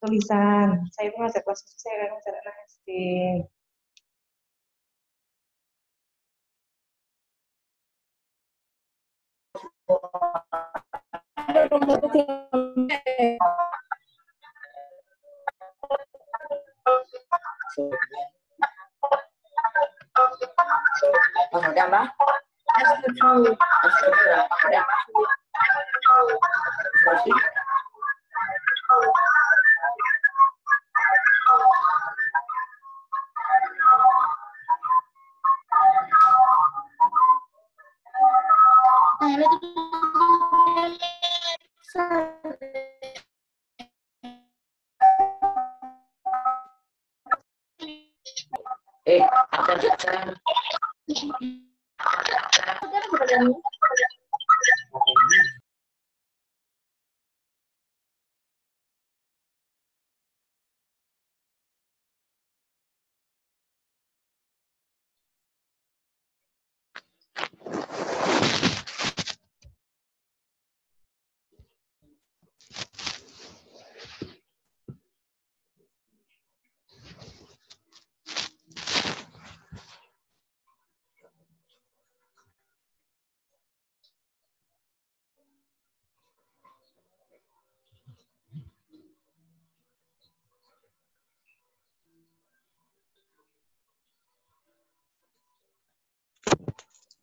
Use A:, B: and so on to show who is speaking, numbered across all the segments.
A: tulisan. Saya itu ngajar kelas khusus, saya ngajar anak SD.
B: Udah, Mbak?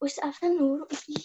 C: Wis asan lur iki.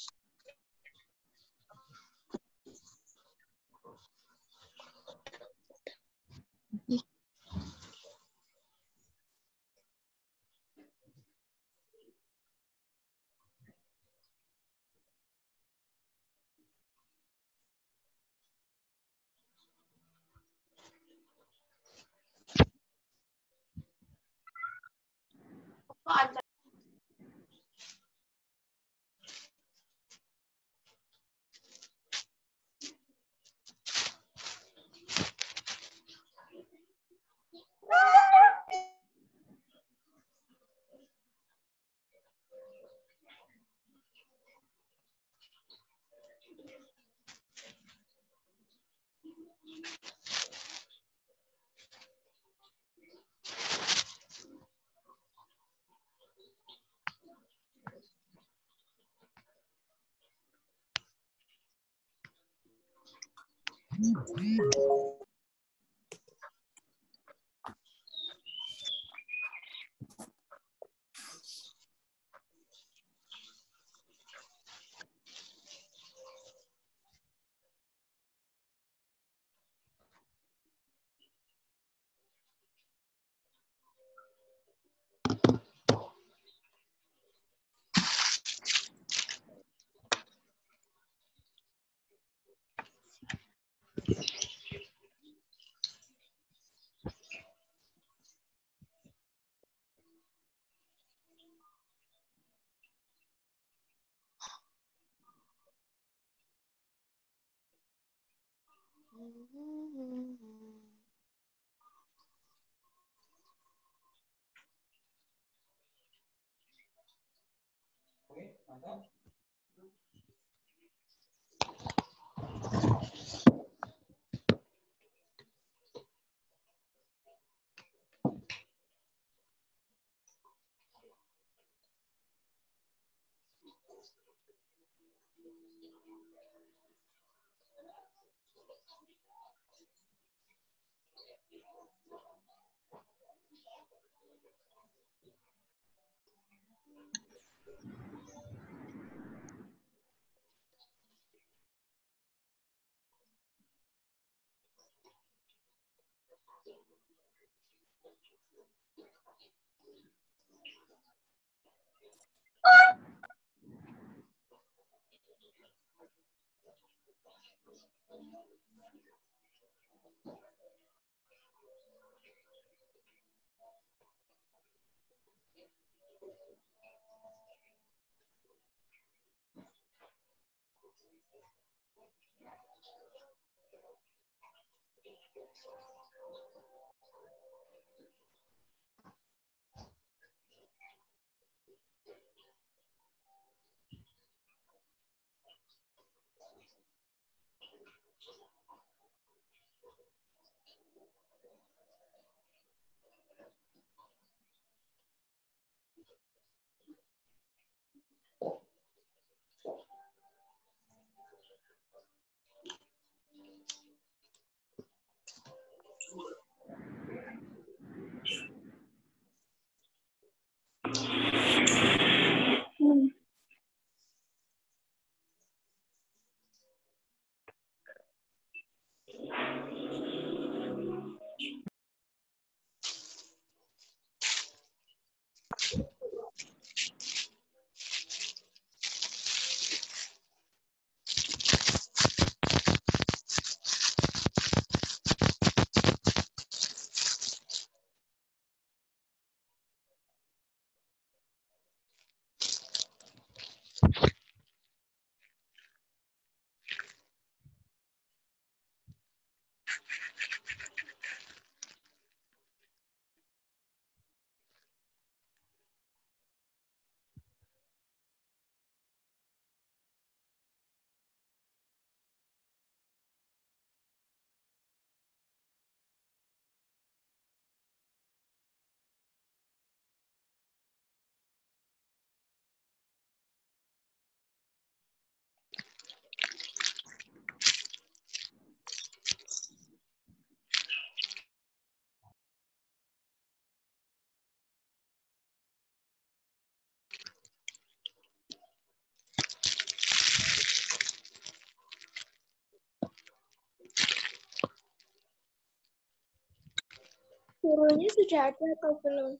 C: Gurunya sudah ada atau belum?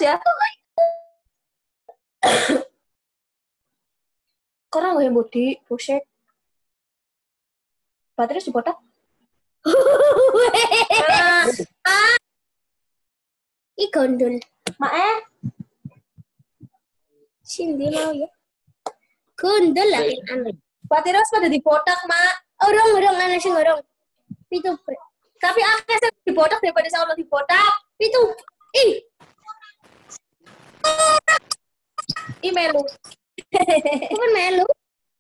B: Siapa? Korang gue body pusek. Baterai dipotak.
C: Ih gondol.
B: Mae,
C: Sindi mau ya. Gondol lah anu.
B: baterai pada dipotak, Mak.
C: Orang ana sing orang. Pitu.
B: Tapi akhirnya dipotak daripada sama dipotak.
C: Pitu. Ih,
B: Email lu.
C: bukan melu.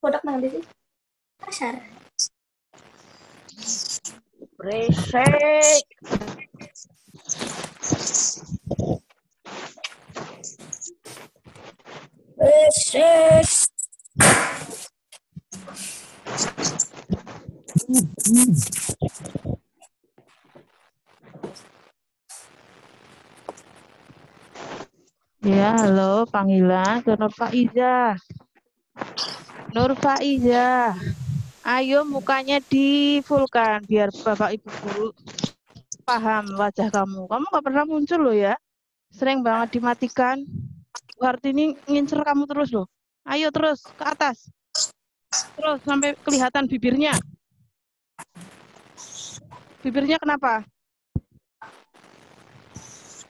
B: Potak nang di sini.
C: Kasar.
D: Beresek. Ya, halo, panggilan ke Nur Faiza. Nur Faiza, ayo mukanya di full kan, biar Bapak Ibu Guru paham wajah kamu. Kamu nggak pernah muncul loh ya, sering banget dimatikan. Bu Hartini ngincer kamu terus loh. Ayo terus ke atas, terus sampai kelihatan bibirnya. Bibirnya kenapa?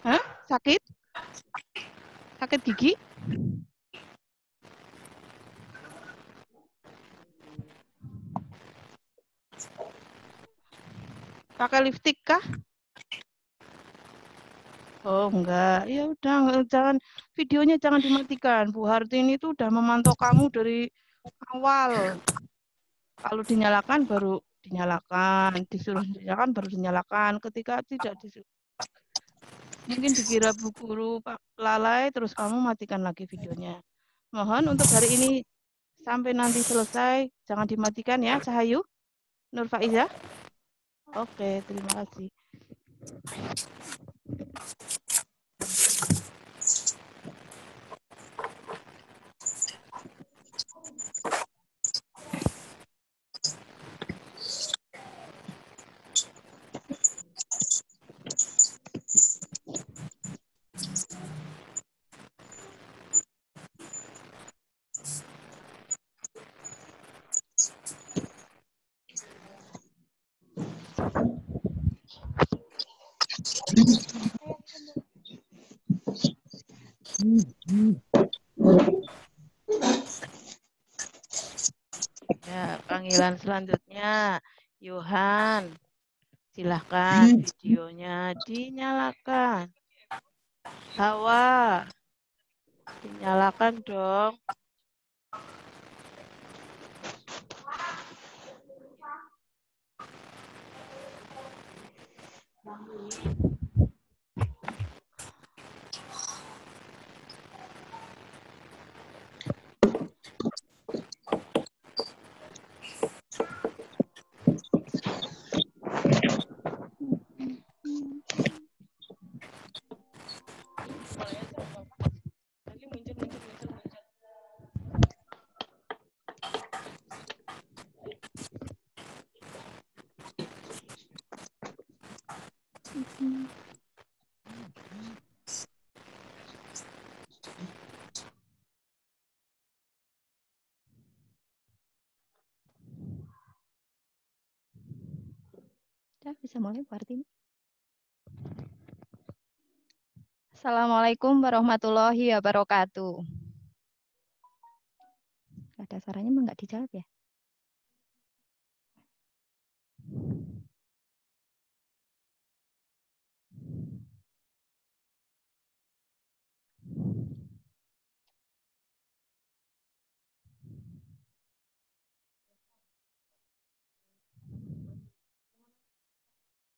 D: Hah? Sakit? Sakit gigi? Pakai lipstik kah? Oh enggak, ya udah jangan, videonya jangan dimatikan. Bu Hartini itu udah memantau kamu dari awal. Kalau dinyalakan baru dinyalakan, disuruh dinyalakan baru dinyalakan. Ketika tidak disuruh, mungkin dikira Bu Guru lalai, terus kamu matikan lagi videonya. Mohon untuk hari ini sampai nanti selesai, jangan dimatikan ya, Cahayu, Nur Faiza. Oke, terima kasih. Ya, panggilan selanjutnya, Yohan. Silahkan videonya dinyalakan. Hawa, dinyalakan dong.
E: Ya, bisa mulai Bu Artini. Assalamualaikum warahmatullahi wabarakatuh. Ada suaranya emang nggak dijawab ya?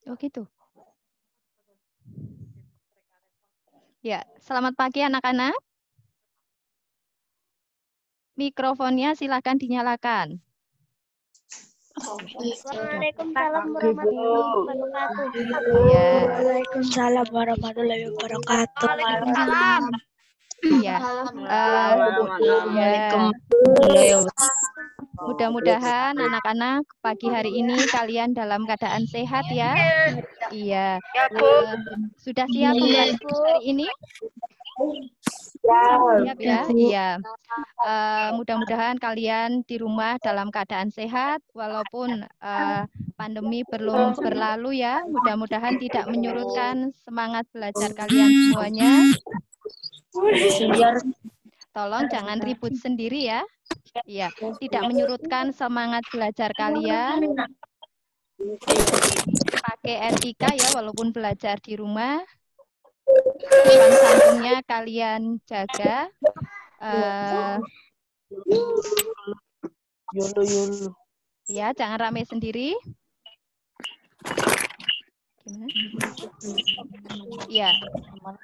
E: Oh gitu. Ya, selamat pagi anak-anak. Mikrofonnya silakan dinyalakan.
C: Waalaikumsalam warahmatullahi wabarakatuh.
E: Ya.
C: Waalaikumsalam warahmatullahi wabarakatuh.
B: Waalaikumsalam.
E: Ya. Mudah-mudahan anak-anak pagi hari ini kalian dalam keadaan sehat ya. Iya.
B: Ya, Bu.
E: Sudah siap pembelajaran hari ini? Siap ya? Iya. Mudah-mudahan kalian di rumah dalam keadaan sehat walaupun pandemi belum berlalu ya. Mudah-mudahan tidak menyurutkan semangat belajar kalian semuanya. Tolong jangan ribut sendiri ya. Iya, tidak menyurutkan semangat belajar kalian. Pakai etika ya walaupun belajar di rumah. Sopan santunnya kalian jaga. Ya, jangan rame sendiri. Gimana? Ya,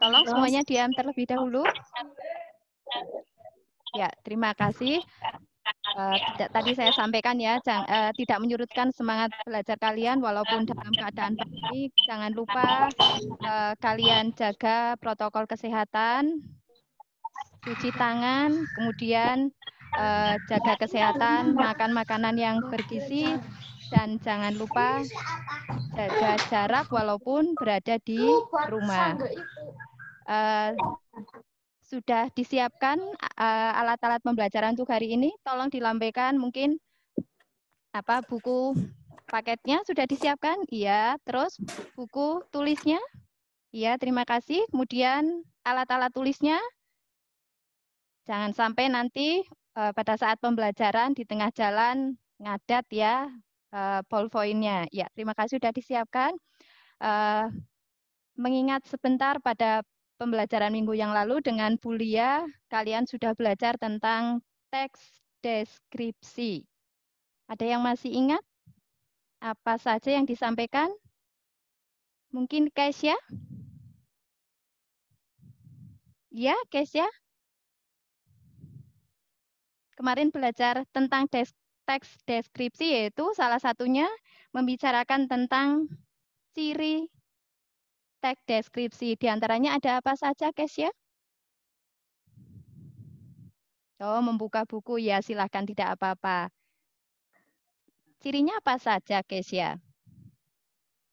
E: tolong semuanya diam terlebih dahulu. Ya, terima kasih. Tadi saya sampaikan ya, tidak menyurutkan semangat belajar kalian walaupun dalam keadaan pandemi. Jangan lupa kalian jaga protokol kesehatan, cuci tangan, kemudian jaga kesehatan, makan makanan yang bergizi, dan jangan lupa jaga jarak walaupun berada di rumah. Sudah disiapkan alat-alat pembelajaran untuk hari ini? Tolong dilambaikan mungkin buku paketnya sudah disiapkan? Iya, terus buku tulisnya? Iya, terima kasih. Kemudian alat-alat tulisnya? Jangan sampai nanti pada saat pembelajaran di tengah jalan ngadat ya ballpoint-nya. Ya, terima kasih sudah disiapkan. Mengingat sebentar pada pembelajaran minggu yang lalu dengan Bu Lia, kalian sudah belajar tentang teks deskripsi. Ada yang masih ingat? Apa saja yang disampaikan? Mungkin Kesya? Ya, Kesya? Kemarin belajar tentang teks deskripsi, yaitu salah satunya membicarakan tentang ciri teks deskripsi. Di antaranya ada apa saja, Kesya? Oh, membuka buku. Ya, silahkan, tidak apa-apa. Cirinya apa saja, Kesya?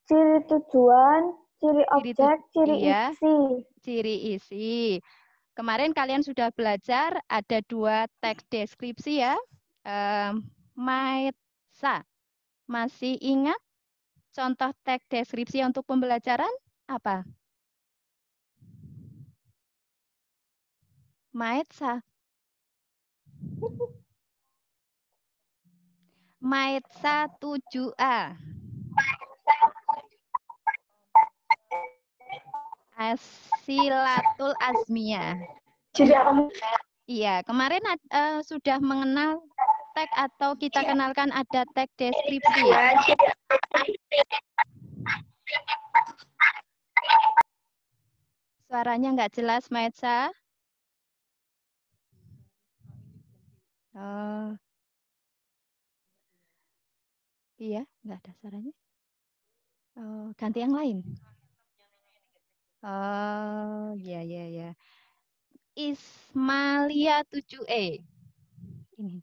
F: Ciri tujuan, ciri
E: Ciri
F: objek, ciri
E: iya,
F: isi.
E: ciri isi. Kemarin kalian sudah belajar ada 2 teks deskripsi ya. Maetsa. Masih ingat contoh teks deskripsi untuk pembelajaran apa? Maetsa. Maetsa 7A. Asilatul Azmiyah.
F: Ciri apa?
E: Iya, kemarin sudah mengenal teks atau kita kenalkan ada teks deskripsi. Suaranya nggak jelas, Maetsa. Oh. Iya, nggak ada suaranya. Oh, ganti yang lain. Oh, ya, ya, ya. Ismalia 7E. Ini.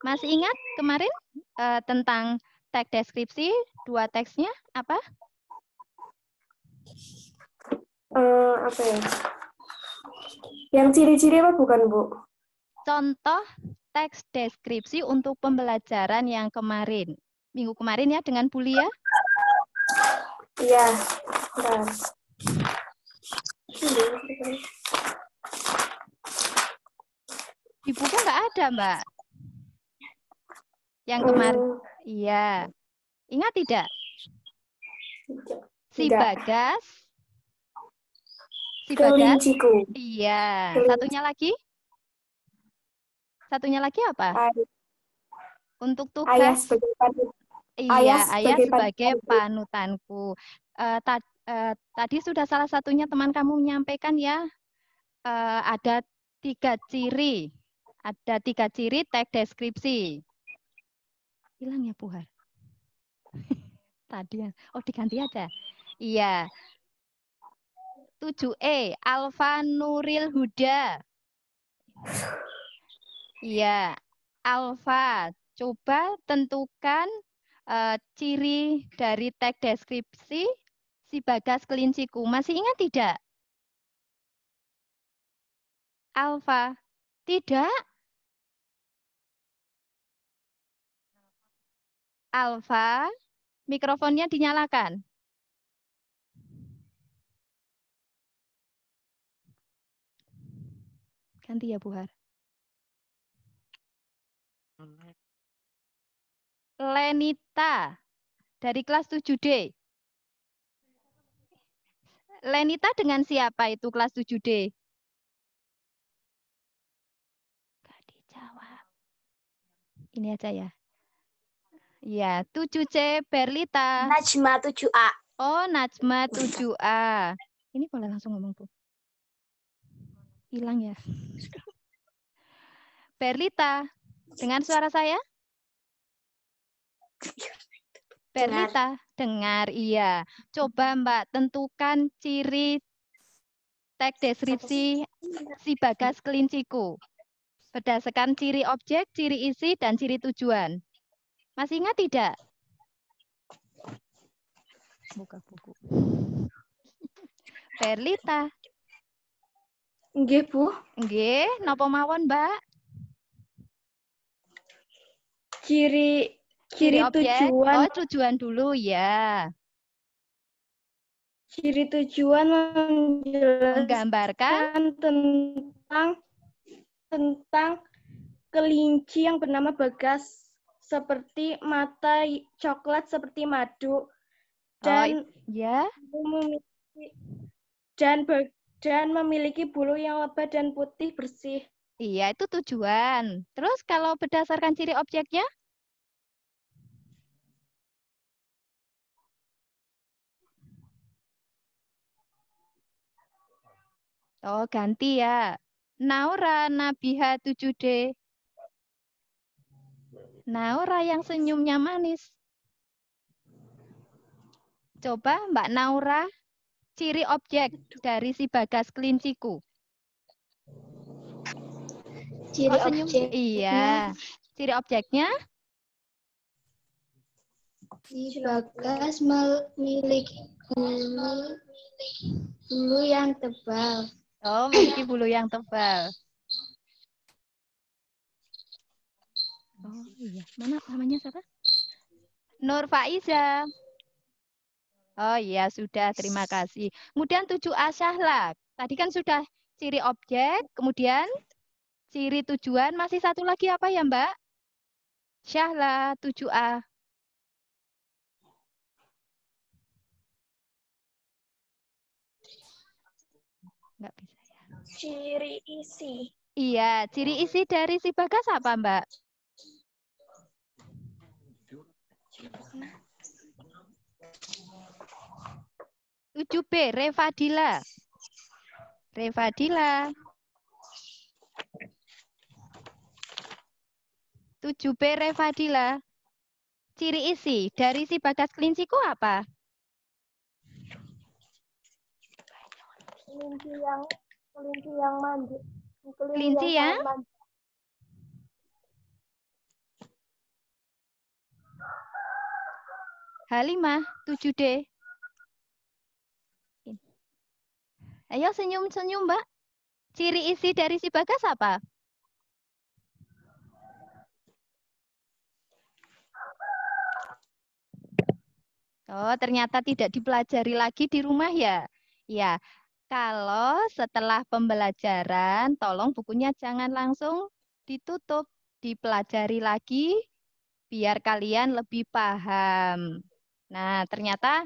E: Masih ingat kemarin tentang teks deskripsi, 2 teksnya apa?
F: Apa ya? Yang ciri-ciri apa bukan, Bu?
E: Contoh teks deskripsi untuk pembelajaran yang kemarin. Minggu kemarin ya dengan Bulia.
F: Iya. Bentar.
E: Di buku nggak ada, Mbak. Yang kemarin. Iya. Ingat tidak? Si
F: Tidak.
E: Bagas. Si Bagas.
F: Kelinciku.
E: Iya.
F: Kelinci.
E: Satunya lagi? Satunya lagi apa? Untuk tugas.
F: Ayah sebagai panutan.
E: Iya, ayah sebagai
F: panutanku.
E: panutanku. Tadi sudah salah satunya teman kamu menyampaikan ya, ada 3 ciri. Ada 3 ciri teks deskripsi. Hilang ya, Puhar? Tadi ya. Oh, diganti aja. Iya. 7E, Alfa Nuril Huda. Iya, Alfa. Coba tentukan ciri dari teks deskripsi si Bagas Kelinciku. Masih ingat tidak? Alfa. Tidak. Alfa. Mikrofonnya dinyalakan. Ganti ya, Buhar. Lenita dari kelas 7D. Lenita dengan siapa itu kelas 7D? Gak dijawab. Ini aja ya. Ya, 7C Berlita.
C: Najma 7A.
E: Oh, Najma 7A. Ini boleh langsung ngomong, Bu. Hilang ya. Berlita, dengan suara saya? Berlita, dengar, iya. Coba Mbak tentukan ciri teks deskripsi si Bagas Kelinciku. Berdasarkan ciri objek, ciri isi, dan ciri tujuan. Masih ingat tidak? Buka buku. Berlita.
F: Nggih, Bu.
E: Nggih, napa mawon, Mbak?
F: Ciri
E: objek.
F: tujuan.
E: Oh, tujuan dulu ya.
F: Ciri tujuan
E: Menggambarkan
F: tentang kelinci yang bernama Bagas, seperti mata coklat seperti madu, dan
E: ya.
F: memiliki bulu yang lebat dan putih bersih.
E: Iya, itu tujuan. Terus kalau berdasarkan ciri objeknya? Oh, ganti ya. Naura Nabiha 7D. Naura yang senyumnya manis. Coba Mbak Naura, ciri objek dari si Bagas Kelinciku.
C: Ciri
E: senyum.
C: objeknya
E: Iya. Ciri objeknya?
C: si Bagas memiliki bulu yang tebal.
E: Oh, memiliki bulu yang tebal. Oh iya, mana namanya siapa? Nur Faiza. Oh iya, sudah, terima kasih. Kemudian 7A Syahla. Tadi kan sudah ciri objek, kemudian ciri tujuan. Masih satu lagi apa ya, Mbak? Syahla, 7A. Nggak bisa ya.
F: Ciri isi.
E: Iya, ciri isi dari si Bagas apa, Mbak? Tujuh B, Revadila. Revadila. 7B Revadila. Ciri isi dari si Bagas Kelinciku apa?
F: Kelinci yang manja.
E: Kelinci yang
F: manja.
E: Halimah 7D. Ayo senyum-senyum, Mbak. Ciri isi dari si Bagas apa? Oh, ternyata tidak dipelajari lagi di rumah ya? Ya, kalau setelah pembelajaran, tolong bukunya jangan langsung ditutup. Dipelajari lagi, biar kalian lebih paham. Nah, ternyata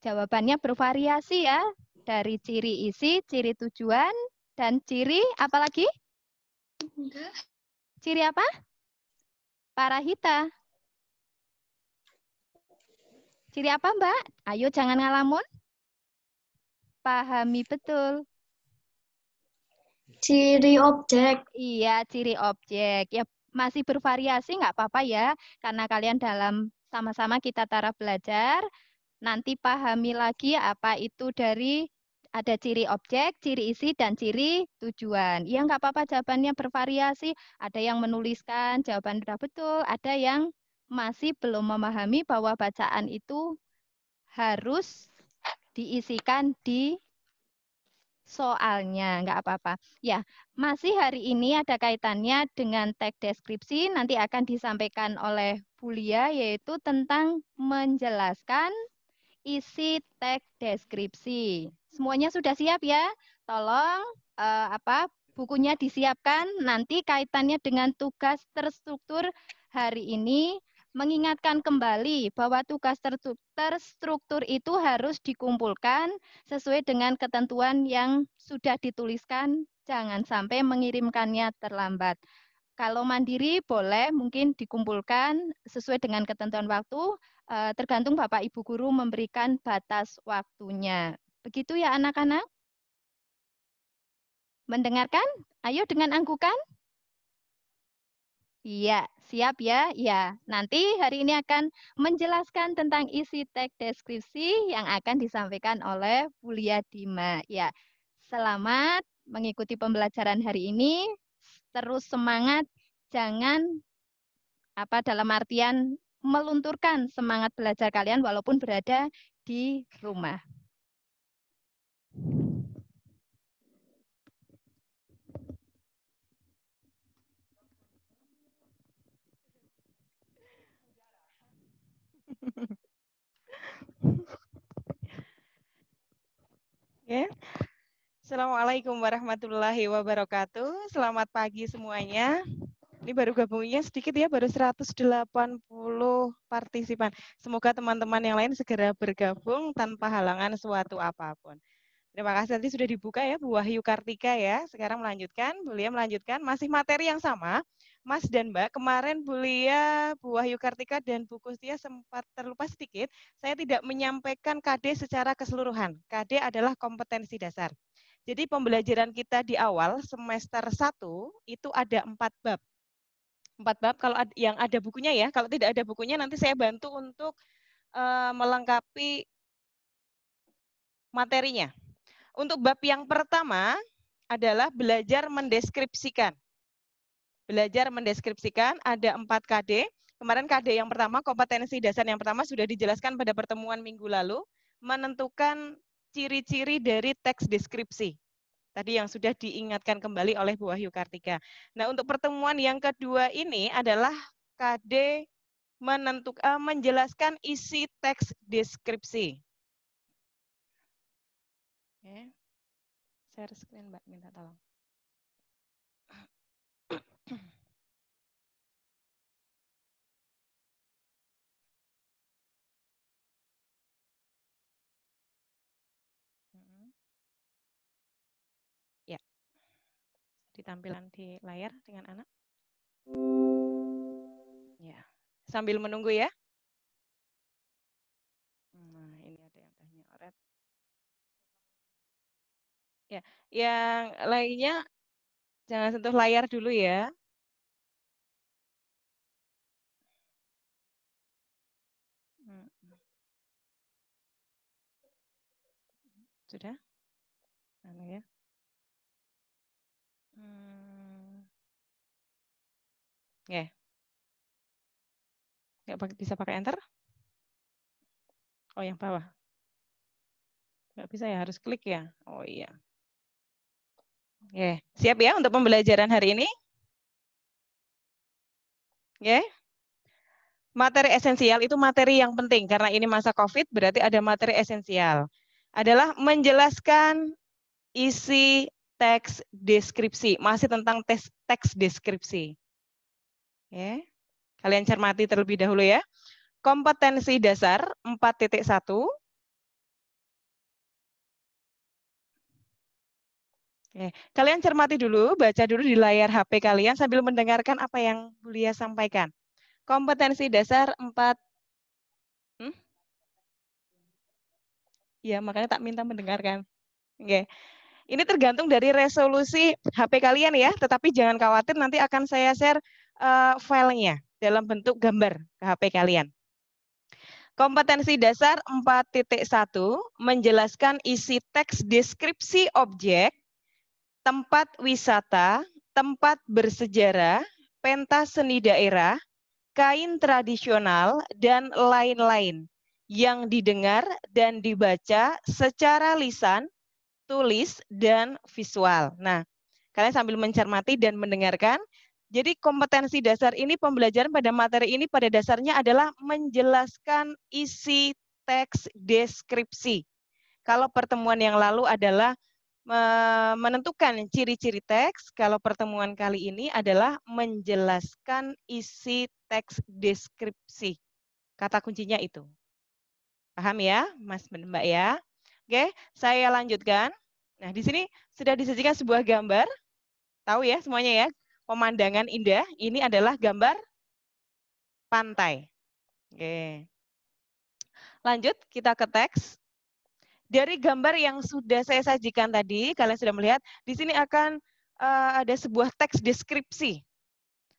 E: jawabannya bervariasi ya. Dari ciri isi, ciri tujuan, dan ciri apa lagi? Ciri apa? Parahita. Ciri apa, Mbak? Ayo jangan ngalamun. Pahami betul.
C: Ciri objek.
E: Iya, ciri objek. Ya, masih bervariasi nggak apa-apa ya. Karena kalian dalam sama-sama kita taraf belajar. Nanti pahami lagi apa itu dari ada ciri objek, ciri isi, dan ciri tujuan. Ya nggak apa-apa jawabannya bervariasi. Ada yang menuliskan jawaban sudah betul, ada yang masih belum memahami bahwa bacaan itu harus diisikan di soalnya, nggak apa-apa. Ya, masih hari ini ada kaitannya dengan teks deskripsi, nanti akan disampaikan oleh Bu Lia, yaitu tentang menjelaskan isi teks deskripsi. Semuanya sudah siap ya? Tolong bukunya disiapkan. Nanti kaitannya dengan tugas terstruktur hari ini mengingatkan kembali bahwa tugas terstruktur itu harus dikumpulkan sesuai dengan ketentuan yang sudah dituliskan. Jangan sampai mengirimkannya terlambat. Kalau mandiri boleh mungkin dikumpulkan sesuai dengan ketentuan waktu, tergantung Bapak Ibu Guru memberikan batas waktunya. Begitu ya anak-anak? Mendengarkan? Ayo dengan anggukan. Iya, siap ya? Ya, nanti hari ini akan menjelaskan tentang isi teks deskripsi yang akan disampaikan oleh Bu Lia Dima. Ya, selamat mengikuti pembelajaran hari ini. Terus semangat, jangan dalam artian melunturkan semangat belajar kalian walaupun berada di rumah.
D: Ya. Assalamualaikum warahmatullahi wabarakatuh. Selamat pagi semuanya. Ini baru gabungnya sedikit ya, baru 180 partisipan. Semoga teman-teman yang lain segera bergabung tanpa halangan suatu apapun. Terima kasih, nanti sudah dibuka ya Bu Wahyu Kartika ya. Sekarang melanjutkan, Bu Lia melanjutkan, masih materi yang sama. Mas dan Mbak, kemarin Bu Lia, Bu Wahyu Kartika, dan Bu Kustia sempat terlupa sedikit. Saya tidak menyampaikan KD secara keseluruhan. KD adalah kompetensi dasar. Jadi pembelajaran kita di awal semester 1 itu ada 4 bab. 4 bab kalau yang ada bukunya ya. Kalau tidak ada bukunya nanti saya bantu untuk melengkapi materinya. Untuk bab yang pertama adalah belajar mendeskripsikan. Belajar mendeskripsikan ada 4 KD. Kemarin KD yang pertama, kompetensi dasar yang pertama sudah dijelaskan pada pertemuan minggu lalu, menentukan ciri-ciri dari teks deskripsi. Tadi yang sudah diingatkan kembali oleh Bu Wahyu Kartika. Nah, untuk pertemuan yang kedua ini adalah KD menjelaskan isi teks deskripsi. Oke. Share screen, Mbak, minta tolong. Ya, ditampilkan di layar dengan anak. Ya, sambil menunggu ya. Nah, ini ada yang udah nyoret. Ya, yang lainnya jangan sentuh layar dulu ya. Sudah? Anu ya. Ya. Nggak bisa pakai enter? Oh, yang bawah. Nggak bisa ya, harus klik ya. Oh iya. Oke, siap ya untuk pembelajaran hari ini? Oke. Materi esensial itu materi yang penting karena ini masa COVID, berarti ada materi esensial. Adalah menjelaskan isi teks deskripsi, masih tentang teks deskripsi. Oke. Kalian cermati terlebih dahulu ya. Kompetensi dasar 4.1. Oke, kalian cermati dulu, baca dulu di layar HP kalian sambil mendengarkan apa yang Bu Lia sampaikan. Kompetensi dasar 4. Ya, makanya tak minta mendengarkan. Oke. Ini tergantung dari resolusi HP kalian ya, tetapi jangan khawatir nanti akan saya share filenya dalam bentuk gambar ke HP kalian. Kompetensi dasar 4.1 menjelaskan isi teks deskripsi objek, tempat wisata, tempat bersejarah, pentas seni daerah, kain tradisional, dan lain-lain yang didengar dan dibaca secara lisan, tulis, dan visual. Nah, kalian sambil mencermati dan mendengarkan. Jadi kompetensi dasar ini, pembelajaran pada materi ini pada dasarnya adalah menjelaskan isi teks deskripsi. Kalau pertemuan yang lalu adalah menentukan ciri-ciri teks, kalau pertemuan kali ini adalah menjelaskan isi teks deskripsi. Kata kuncinya itu. Paham ya, Mas dan Mbak ya? Oke, saya lanjutkan. Nah, di sini sudah disajikan sebuah gambar. Tahu ya semuanya ya, pemandangan indah. Ini adalah gambar pantai. Oke. Lanjut, kita ke teks. Dari gambar yang sudah saya sajikan tadi, kalian sudah melihat, di sini akan ada sebuah teks deskripsi.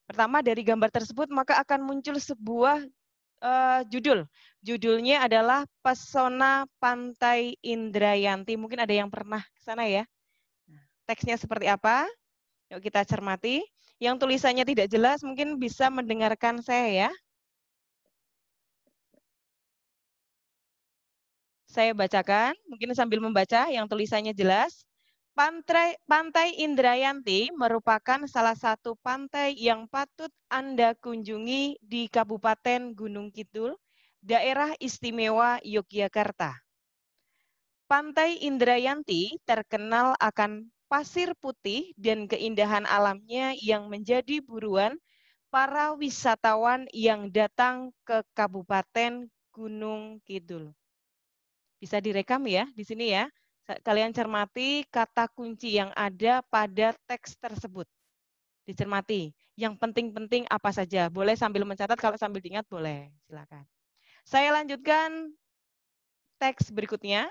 D: Pertama, dari gambar tersebut, maka akan muncul sebuah judul. Judulnya adalah Pesona Pantai Indrayanti. Mungkin ada yang pernah ke sana ya. Teksnya seperti apa? Yuk kita cermati. Yang tulisannya tidak jelas mungkin bisa mendengarkan saya ya. Saya bacakan, mungkin sambil membaca yang tulisannya jelas. Pantai Indrayanti merupakan salah satu pantai yang patut Anda kunjungi di Kabupaten Gunung Kidul, Daerah Istimewa Yogyakarta. Pantai Indrayanti terkenal akan pasir putih dan keindahan alamnya yang menjadi buruan para wisatawan yang datang ke Kabupaten Gunung Kidul. Bisa direkam ya di sini ya. Kalian cermati kata kunci yang ada pada teks tersebut. Dicermati. Yang penting-penting apa saja. Boleh sambil mencatat, kalau sambil diingat boleh. Silakan. Saya lanjutkan teks berikutnya.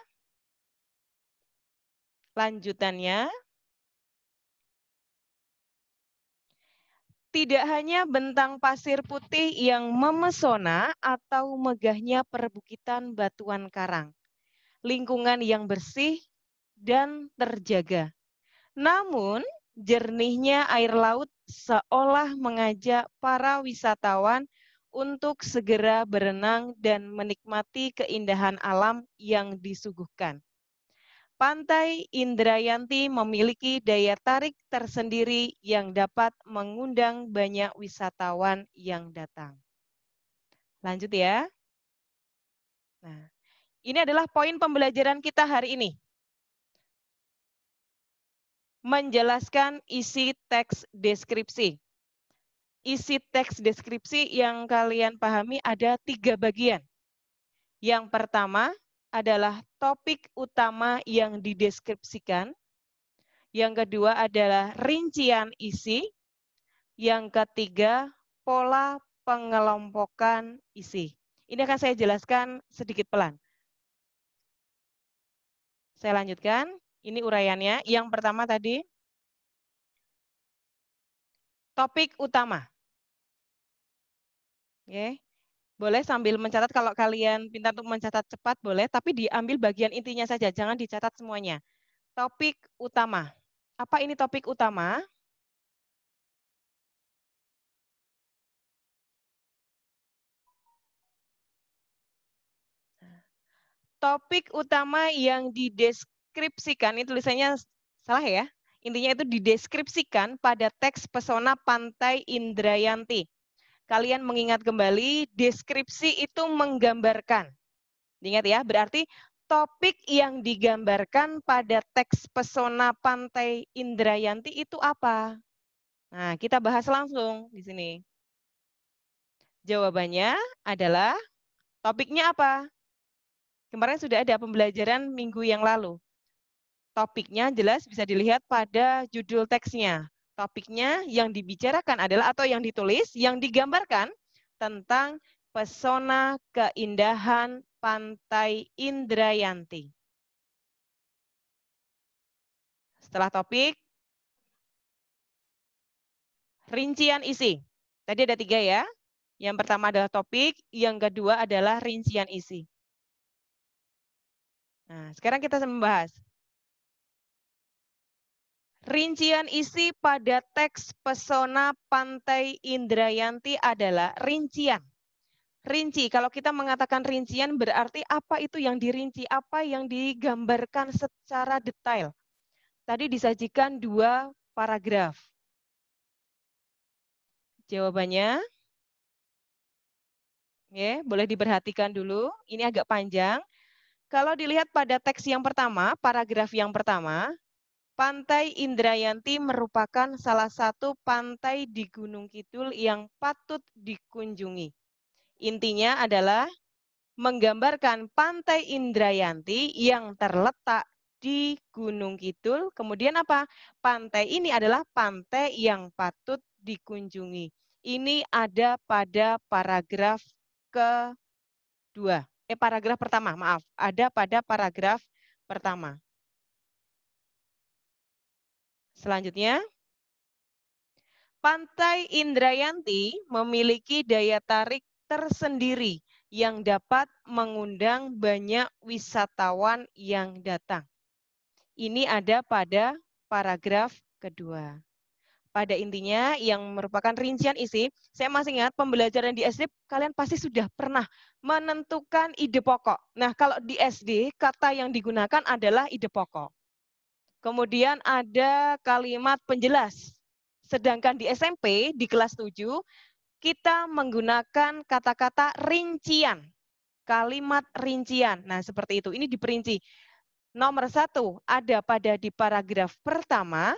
D: Lanjutannya. Tidak hanya bentang pasir putih yang memesona atau megahnya perbukitan batuan karang. Lingkungan yang bersih dan terjaga. Namun, jernihnya air laut seolah mengajak para wisatawan untuk segera berenang dan menikmati keindahan alam yang disuguhkan. Pantai Indrayanti memiliki daya tarik tersendiri yang dapat mengundang banyak wisatawan yang datang. Lanjut ya. Nah, ini adalah poin pembelajaran kita hari ini. Menjelaskan isi teks deskripsi. Isi teks deskripsi yang kalian pahami ada 3 bagian. Yang pertama adalah topik utama yang dideskripsikan. Yang kedua adalah rincian isi. Yang ketiga, pola pengelompokan isi. Ini akan saya jelaskan sedikit pelan. Saya lanjutkan. Ini uraiannya. Yang pertama tadi, topik utama. Oke. Boleh sambil mencatat, kalau kalian pintar untuk mencatat cepat boleh, tapi diambil bagian intinya saja, jangan dicatat semuanya. Topik utama. Apa ini topik utama? Topik utama yang dideskripsikan, ini tulisannya salah ya. Intinya itu dideskripsikan pada teks pesona Pantai Indrayanti. Kalian mengingat kembali, deskripsi itu menggambarkan. Ingat ya, berarti topik yang digambarkan pada teks pesona Pantai Indrayanti itu apa? Nah, kita bahas langsung di sini. Jawabannya adalah topiknya apa? Kemarin sudah ada pembelajaran minggu yang lalu. Topiknya jelas bisa dilihat pada judul teksnya. Topiknya yang dibicarakan adalah atau yang ditulis, yang digambarkan tentang pesona keindahan Pantai Indrayanti. Setelah topik, rincian isi. Tadi ada 3 ya. Yang pertama adalah topik, yang kedua adalah rincian isi. Nah, sekarang kita membahas. Rincian isi pada teks pesona Pantai Indrayanti adalah rincian. Rinci, kalau kita mengatakan rincian berarti apa itu yang dirinci, apa yang digambarkan secara detail. Tadi disajikan 2 paragraf. Jawabannya, ya, boleh diperhatikan dulu, ini agak panjang. Kalau dilihat pada teks yang pertama, paragraf yang pertama, Pantai Indrayanti merupakan salah satu pantai di Gunung Kidul yang patut dikunjungi. Intinya adalah menggambarkan Pantai Indrayanti yang terletak di Gunung Kidul. Kemudian apa? Pantai ini adalah pantai yang patut dikunjungi. Ini ada pada paragraf kedua. Paragraf pertama, maaf. Ada pada paragraf pertama. Selanjutnya, Pantai Indrayanti memiliki daya tarik tersendiri yang dapat mengundang banyak wisatawan yang datang. Ini ada pada paragraf kedua. Pada intinya yang merupakan rincian isi, saya masih ingat pembelajaran di SD, kalian pasti sudah pernah menentukan ide pokok. Nah, kalau di SD, kata yang digunakan adalah ide pokok. Kemudian ada kalimat penjelas. Sedangkan di SMP, di kelas 7, kita menggunakan kata-kata rincian. Kalimat rincian. Nah, seperti itu. Ini diperinci. Nomor 1 ada pada di paragraf pertama.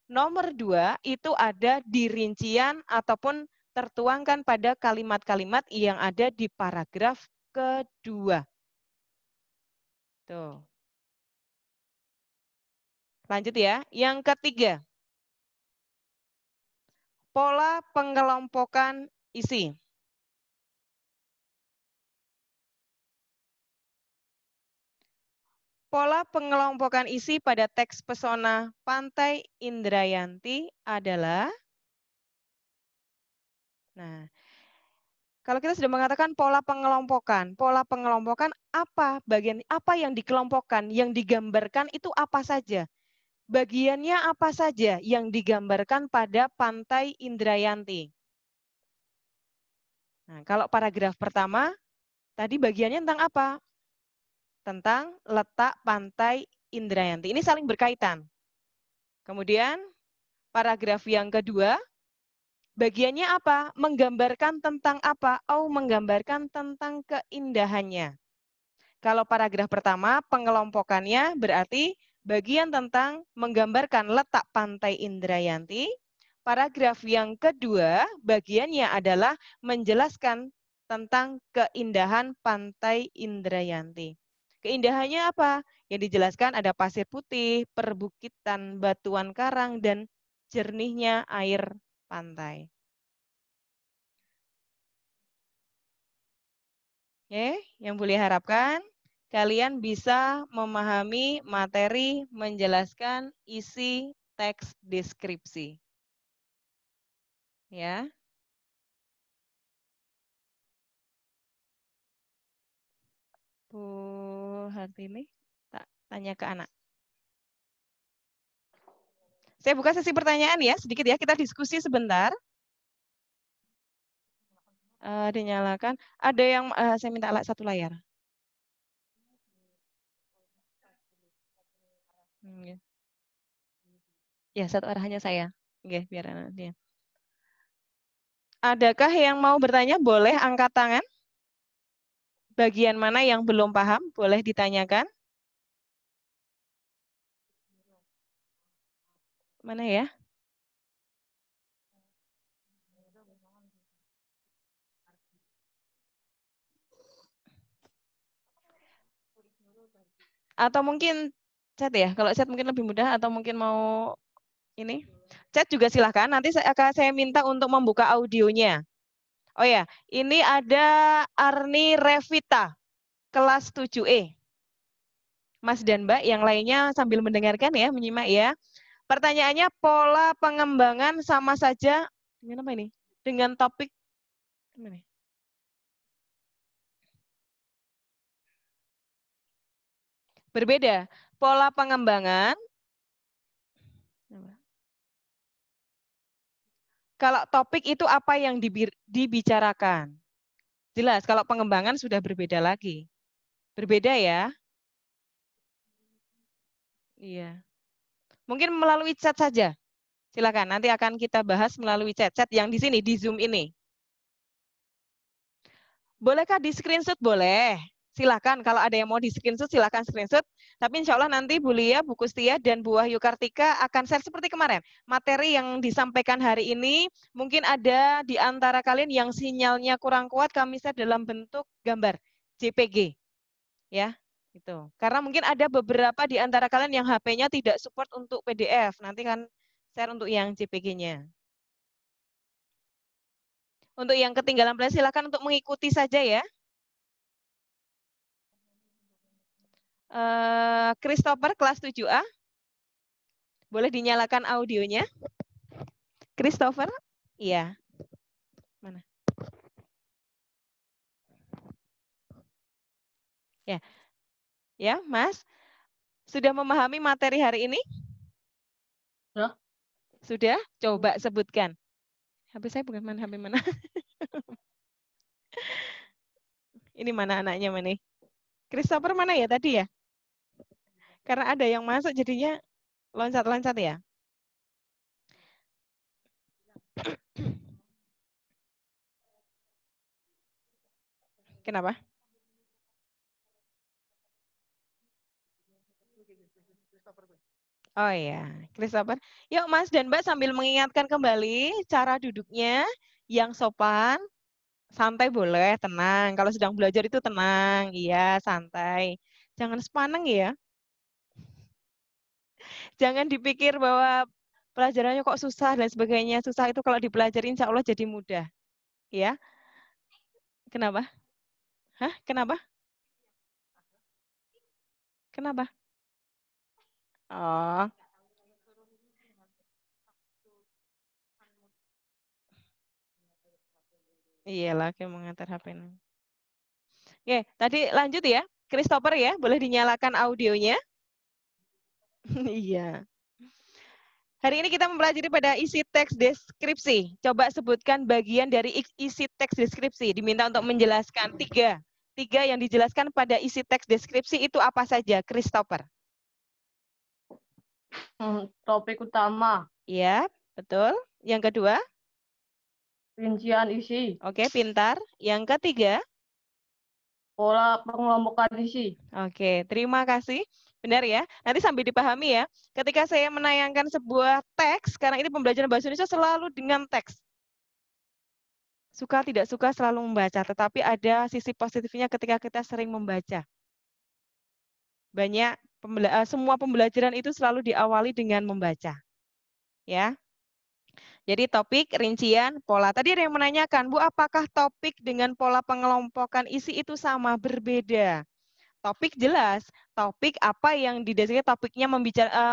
D: Nomor 2 itu ada di rincian ataupun tertuangkan pada kalimat-kalimat yang ada di paragraf kedua. Tuh. Lanjut ya. Yang ketiga. Pola pengelompokan isi. Pola pengelompokan isi pada teks pesona Pantai Indrayanti adalah, nah, kalau kita sudah mengatakan pola pengelompokan apa bagian apa yang dikelompokkan, yang digambarkan itu apa saja? Bagiannya apa saja yang digambarkan pada Pantai Indrayanti? Nah, kalau paragraf pertama tadi bagiannya tentang apa? Tentang letak Pantai Indrayanti. Ini saling berkaitan. Kemudian paragraf yang kedua, bagiannya apa? Menggambarkan tentang apa? Oh, menggambarkan tentang keindahannya. Kalau paragraf pertama, pengelompokannya berarti bagian tentang menggambarkan letak Pantai Indrayanti. Paragraf yang kedua, bagiannya adalah menjelaskan tentang keindahan Pantai Indrayanti. Keindahannya apa? Yang dijelaskan ada pasir putih, perbukitan batuan karang, dan jernihnya air pantai. Oke, yang boleh harapkan kalian bisa memahami materi menjelaskan isi teks deskripsi. Ya. Bu Hartini, tanya ke anak. Saya buka sesi pertanyaan ya, sedikit ya, kita diskusi sebentar. Dinyalakan. Ada yang saya minta satu layar. Ya, satu arah hanya saya. Oke, biar dia. Adakah yang mau bertanya? Boleh angkat tangan. Bagian mana yang belum paham? Boleh ditanyakan. Mana ya? Atau mungkin chat ya? Kalau chat mungkin lebih mudah, atau mungkin mau ini? Chat juga silahkan. Nanti saya minta untuk membuka audionya. Oh ya, ini ada Arni Revita, kelas 7E. Mas dan Mbak, yang lainnya sambil mendengarkan ya, menyimak ya. Pertanyaannya, pola pengembangan sama saja dengan apa ini? Dengan topik gimana? Berbeda. Pola pengembangan. Kalau topik itu apa yang dibicarakan? Jelas, kalau pengembangan sudah berbeda lagi. Berbeda ya? Iya. Mungkin melalui chat saja. Silakan, nanti akan kita bahas melalui chat yang di sini, di Zoom ini. Bolehkah di screenshot? Boleh. Silakan, kalau ada yang mau di screenshot, silakan screenshot. Tapi insya Allah nanti Bu Lia, Bu Kustia, dan Bu Wahyu Kartika akan share seperti kemarin. Materi yang disampaikan hari ini, mungkin ada di antara kalian yang sinyalnya kurang kuat, kami share dalam bentuk gambar, JPG. Ya, itu. Karena mungkin ada beberapa di antara kalian yang HP-nya tidak support untuk PDF. Nanti kan share untuk yang JPG-nya. Untuk yang ketinggalan belajar, silakan untuk mengikuti saja ya. Christopher kelas 7A. Boleh dinyalakan audionya? Christopher? Iya. Mana? Ya. Ya, Mas. Sudah memahami materi hari ini?
G: Ya.
D: Sudah? Coba sebutkan. HP saya bukan mana, HP mana? Ini mana anaknya mana? Christopher mana ya tadi ya? Karena ada yang masuk jadinya loncat-loncat ya. Kenapa? Oh iya, Christopher. Yuk Mas dan Mbak sambil mengingatkan kembali cara duduknya yang sopan, santai boleh, tenang. Kalau sedang belajar itu tenang, iya santai. Jangan sepaneng ya. Jangan dipikir bahwa pelajarannya kok susah dan sebagainya. Susah itu kalau dipelajari insya Allah jadi mudah. Ya. Kenapa? Hah? Kenapa? Kenapa? Oh. Iyalah, kayak mengantar HP. Oke, tadi lanjut ya. Christopher ya, boleh dinyalakan audionya. Iya. Hari ini kita mempelajari pada isi teks deskripsi. Coba sebutkan bagian dari isi teks deskripsi. Diminta untuk menjelaskan tiga. Tiga yang dijelaskan pada isi teks deskripsi itu apa saja, Christopher?
G: Topik utama,
D: Iya, betul. Yang kedua?
G: rincian isi,
D: Oke, pintar. Yang ketiga?
G: pola pengelompokan isi.
D: Oke, terima kasih. Benar ya. Nanti sambil dipahami ya. Ketika saya menayangkan sebuah teks, karena ini pembelajaran bahasa Indonesia selalu dengan teks. Suka tidak suka selalu membaca, tetapi ada sisi positifnya ketika kita sering membaca. Banyak semua pembelajaran itu selalu diawali dengan membaca. Ya. Jadi topik, rincian, pola. Tadi ada yang menanyakan, Bu, apakah topik dengan pola pengelompokan isi itu sama, berbeda? Topik jelas, topik apa yang dideskripsikan, topiknya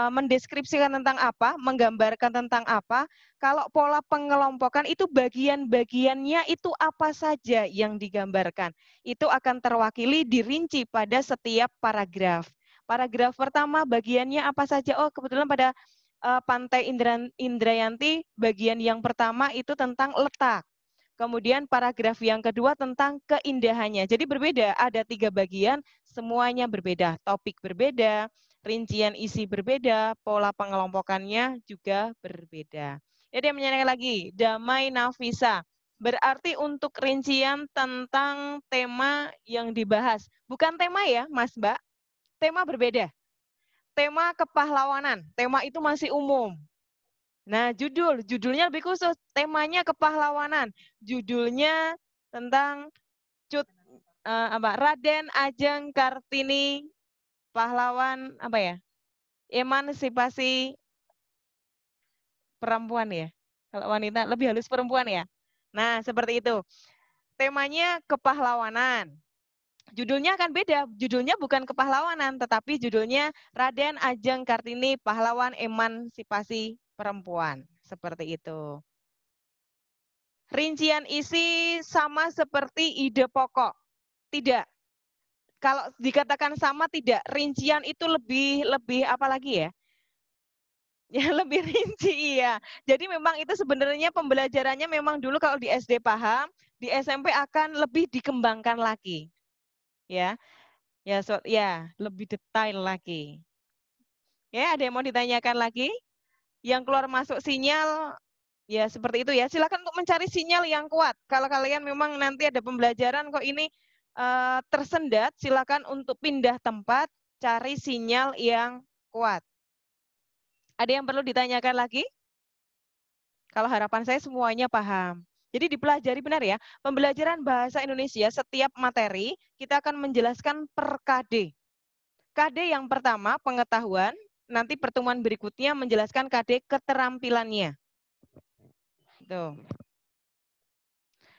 D: mendeskripsikan tentang apa, menggambarkan tentang apa. Kalau pola pengelompokan itu bagian-bagiannya itu apa saja yang digambarkan. Itu akan terwakili dirinci pada setiap paragraf. Paragraf pertama bagiannya apa saja? Oh, kebetulan pada Pantai Indrayanti bagian yang pertama itu tentang letak. Kemudian paragraf yang kedua tentang keindahannya. Jadi berbeda, ada 3 bagian, semuanya berbeda. Topik berbeda, rincian isi berbeda, pola pengelompokannya juga berbeda. Jadi yang menyanyikan lagi, Damai Nafisa. Berarti untuk rincian tentang tema yang dibahas. Bukan tema ya, Mas Mbak. Tema berbeda. Tema kepahlawanan, tema itu masih umum. Nah, judulnya lebih khusus, temanya kepahlawanan. Judulnya tentang Raden Ajeng Kartini, pahlawan apa ya? Emansipasi perempuan ya. Kalau wanita lebih halus perempuan ya. Nah, seperti itu. Temanya kepahlawanan. Judulnya akan beda. Judulnya bukan kepahlawanan, tetapi judulnya Raden Ajeng Kartini, pahlawan emansipasi perempuan. Seperti itu. Rincian isi sama seperti ide pokok. Tidak. Kalau dikatakan sama tidak, rincian itu lebih apa lagi ya? Ya lebih rinci ya. Jadi memang itu sebenarnya pembelajarannya memang dulu kalau di SD paham, di SMP akan lebih dikembangkan lagi. Ya. Ya, lebih detail lagi. Ya, ada yang mau ditanyakan lagi? Yang keluar masuk sinyal ya seperti itu ya. Silakan untuk mencari sinyal yang kuat. Kalau kalian memang nanti ada pembelajaran kok ini tersendat, silakan untuk pindah tempat, cari sinyal yang kuat. Ada yang perlu ditanyakan lagi? Kalau harapan saya semuanya paham. Jadi dipelajari benar ya. Pembelajaran bahasa Indonesia setiap materi kita akan menjelaskan per KD. KD yang pertama pengetahuan, nanti pertemuan berikutnya menjelaskan KD keterampilannya. Tuh.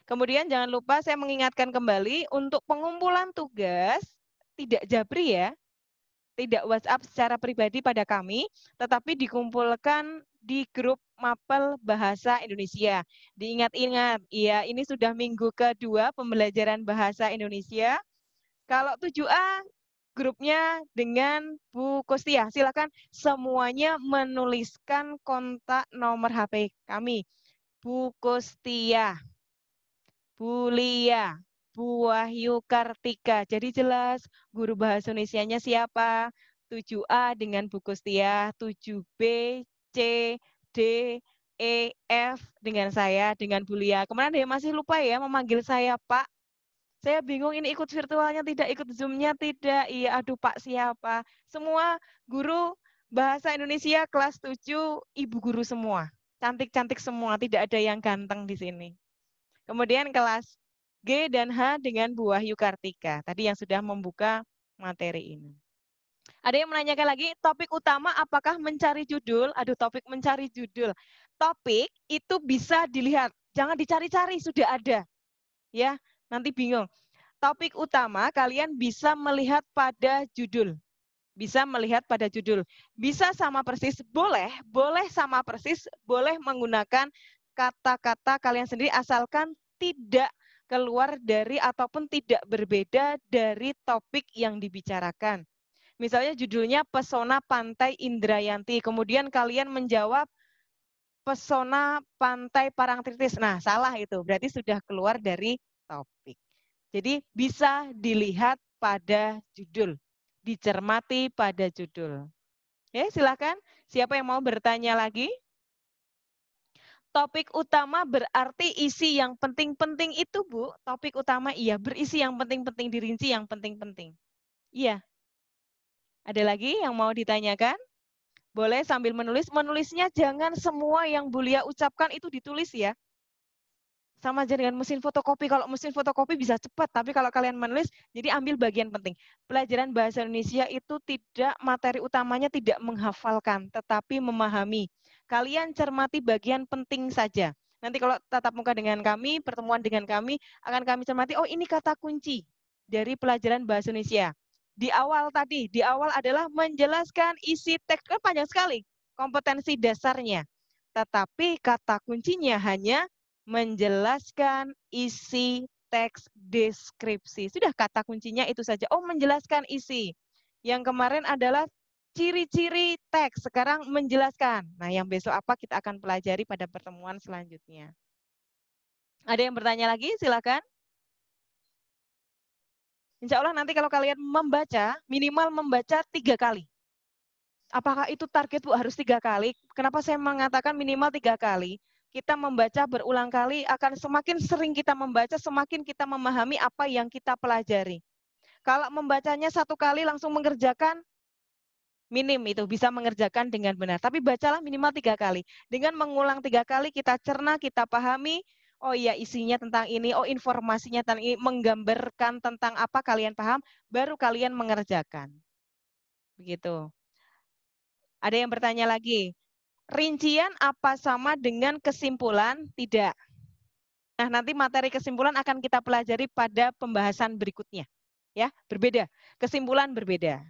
D: Kemudian jangan lupa saya mengingatkan kembali untuk pengumpulan tugas tidak Jabri ya. Tidak WhatsApp secara pribadi pada kami, tetapi dikumpulkan di grup Mapel Bahasa Indonesia. Diingat-ingat, ya ini sudah minggu kedua pembelajaran bahasa Indonesia. Kalau 7A grupnya dengan Bu Kustia. Silakan semuanya menuliskan kontak nomor HP kami. Bu Kustia, Bu Lia, Bu Wahyu Kartika. Jadi jelas guru bahasa Indonesianya siapa? 7A dengan Bu Kustia, 7B, C, D, E, F dengan saya, dengan Bu Lia. Kemarin ada yang masih lupa ya memanggil saya Pak. Saya bingung ini ikut virtualnya tidak, ikut Zoom-nya tidak. Iya, aduh Pak siapa? Semua guru bahasa Indonesia kelas 7, ibu guru semua. Cantik-cantik semua, tidak ada yang ganteng di sini. Kemudian kelas G dan H dengan Bu Wahyu Kartika. Tadi yang sudah membuka materi ini. Ada yang menanyakan lagi, topik utama apakah mencari judul? Aduh, topik mencari judul. Topik itu bisa dilihat, jangan dicari-cari, sudah ada. Ya, nanti bingung. Topik utama kalian bisa melihat pada judul. Bisa melihat pada judul. Bisa sama persis, boleh sama persis, boleh menggunakan kata-kata kalian sendiri asalkan tidak keluar dari ataupun tidak berbeda dari topik yang dibicarakan. Misalnya judulnya Pesona Pantai Indrayanti, kemudian kalian menjawab Pesona Pantai Parangtritis. Nah, salah itu, berarti sudah keluar dari topik. Jadi bisa dilihat pada judul, dicermati pada judul. Ya, silakan. Siapa yang mau bertanya lagi? Topik utama berarti isi yang penting-penting itu, Bu. Topik utama iya, berisi yang penting-penting, dirinci yang penting-penting. Iya. Ada lagi yang mau ditanyakan? Boleh sambil menulis. Menulisnya jangan semua yang Bu Lia ucapkan itu ditulis ya. Sama aja dengan mesin fotokopi. Kalau mesin fotokopi bisa cepat, tapi kalau kalian menulis, jadi ambil bagian penting. Pelajaran bahasa Indonesia itu tidak, materi utamanya tidak menghafalkan, tetapi memahami. Kalian cermati bagian penting saja. Nanti kalau tatap muka dengan kami, pertemuan dengan kami, akan kami cermati, oh ini kata kunci dari pelajaran bahasa Indonesia. Di awal tadi, di awal adalah menjelaskan isi teks, kan panjang sekali kompetensi dasarnya. Tetapi kata kuncinya hanya menjelaskan isi teks deskripsi. Sudah kata kuncinya itu saja. Oh, menjelaskan isi. Yang kemarin adalah ciri-ciri teks, sekarang menjelaskan. Nah, yang besok apa kita akan pelajari pada pertemuan selanjutnya. Ada yang bertanya lagi? Silakan. Insya Allah nanti kalau kalian membaca, minimal membaca 3 kali. Apakah itu target, Bu, harus 3 kali? Kenapa saya mengatakan minimal 3 kali? Kita membaca berulang kali, akan semakin sering kita membaca, semakin kita memahami apa yang kita pelajari. Kalau membacanya 1 kali langsung mengerjakan, minim itu, bisa mengerjakan dengan benar. Tapi bacalah minimal 3 kali. Dengan mengulang 3 kali, kita cerna, kita pahami, oh iya isinya tentang ini, oh informasinya tentang ini, menggambarkan tentang apa kalian paham, baru kalian mengerjakan. Begitu. Ada yang bertanya lagi, rincian apa sama dengan kesimpulan? Tidak. Nah, nanti materi kesimpulan akan kita pelajari pada pembahasan berikutnya. Ya, berbeda. Kesimpulan berbeda.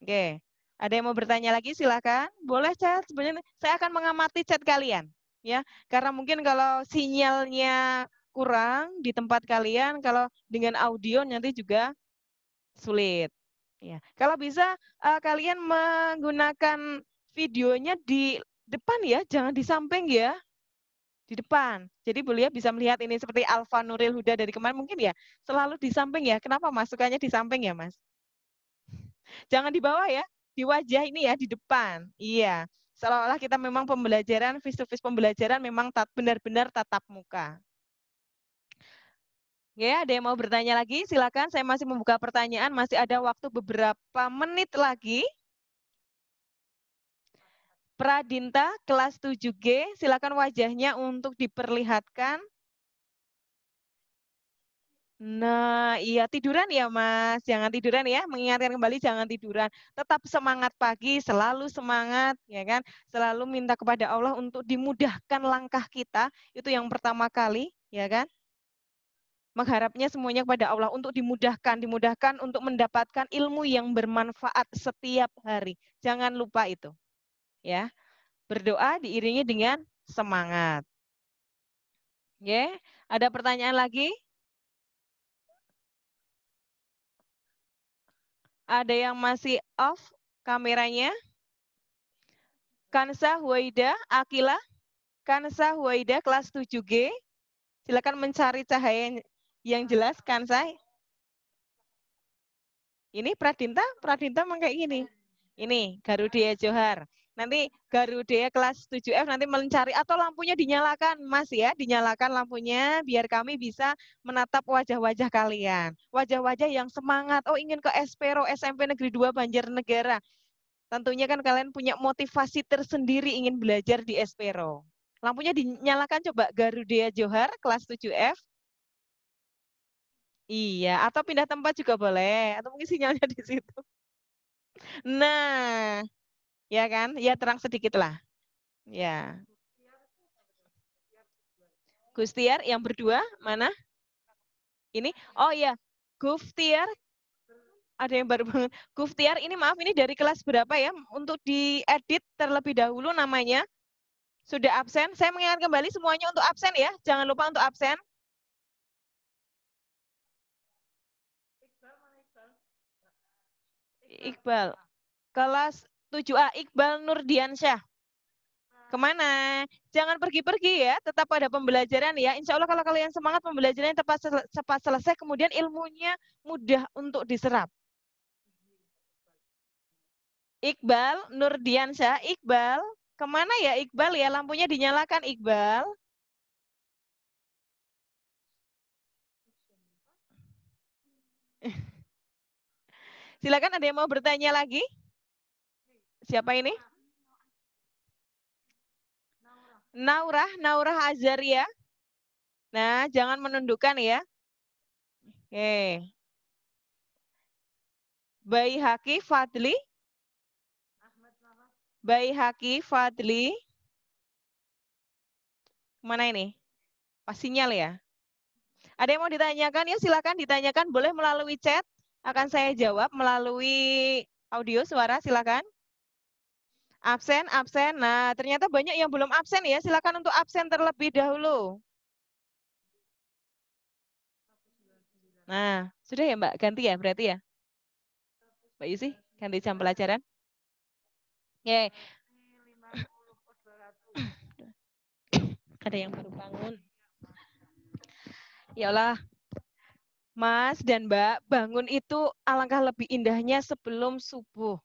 D: Oke. Ada yang mau bertanya lagi? Silakan. Boleh chat. Sebenarnya saya akan mengamati chat kalian. Ya, karena mungkin kalau sinyalnya kurang di tempat kalian, kalau dengan audio nanti juga sulit. Ya, kalau bisa kalian menggunakan videonya di depan ya, jangan di samping ya, di depan. Jadi Bu Lia bisa melihat ini seperti Alfa Nuril Huda dari kemarin mungkin ya, selalu di samping ya. Kenapa masukannya di samping ya, Mas? Jangan di bawah ya, di wajah ini ya, di depan. Iya, seolah-olah kita memang pembelajaran, face-to-face pembelajaran memang benar-benar tatap muka. Ya, ada yang mau bertanya lagi? Silakan, saya masih membuka pertanyaan, masih ada waktu beberapa menit lagi. Pradinta, kelas 7G, silakan wajahnya untuk diperlihatkan. Nah, iya tiduran ya Mas, jangan tiduran ya, mengingatkan kembali jangan tiduran. Tetap semangat pagi, selalu semangat, ya kan? Selalu minta kepada Allah untuk dimudahkan langkah kita, itu yang pertama kali, ya kan? Mengharapnya semuanya kepada Allah untuk dimudahkan untuk mendapatkan ilmu yang bermanfaat setiap hari. Jangan lupa itu. Ya. Berdoa diiringi dengan semangat. Ya, ada pertanyaan lagi? Ada yang masih off kameranya? Kansa Huwaida, Akila. Kansa Huwaida kelas 7G. Silakan mencari cahaya yang jelas, Kansa. Ini Pradinta memang kayak gini. Ini Garudia Johar. Nanti Garudia kelas 7F nanti mencari atau lampunya dinyalakan, Mas ya, dinyalakan lampunya biar kami bisa menatap wajah-wajah kalian. Wajah-wajah yang semangat, oh ingin ke Espero SMP Negeri 2 Banjarnegara. Tentunya kan kalian punya motivasi tersendiri ingin belajar di Espero. Lampunya dinyalakan coba Garudia Johar kelas 7F. Iya, atau pindah tempat juga boleh, atau mungkin sinyalnya di situ. Nah, ya kan? Ya terang sedikit lah. Ya. Gustiar yang berdua mana? Ini? Oh ya, Guftiar. Ada yang baru banget. Guftiar ini maaf ini dari kelas berapa ya? Untuk diedit terlebih dahulu namanya. Sudah absen. Saya mengingatkan kembali semuanya untuk absen ya. Jangan lupa untuk absen. Iqbal. Kelas 7A Iqbal Nurdiansyah. Kemana? Jangan pergi-pergi ya, tetap pada pembelajaran ya. Insya Allah kalau kalian semangat pembelajarannya cepat selesai, kemudian ilmunya mudah untuk diserap. Iqbal Nurdiansyah, Iqbal. Kemana ya Iqbal ya? Lampunya dinyalakan Iqbal. Silakan ada yang mau bertanya lagi? Siapa ini? Naurah Azaria. Nah, jangan menundukkan ya. Oke. Baihaqi Fadli. Baihaqi Fadli. Mana ini? Pas sinyal ya. Ada yang mau ditanyakan? Ya silakan ditanyakan. Boleh melalui chat. Akan saya jawab melalui audio suara. Silakan. Absen, absen. Nah, ternyata banyak yang belum absen ya. Silakan untuk absen terlebih dahulu. Nah, sudah ya Mbak? Ganti ya berarti ya? Mbak Yusi, ganti jam pelajaran. Oke. Ada yang baru bangun. Ya Allah. Mas dan Mbak, bangun itu alangkah lebih indahnya sebelum subuh.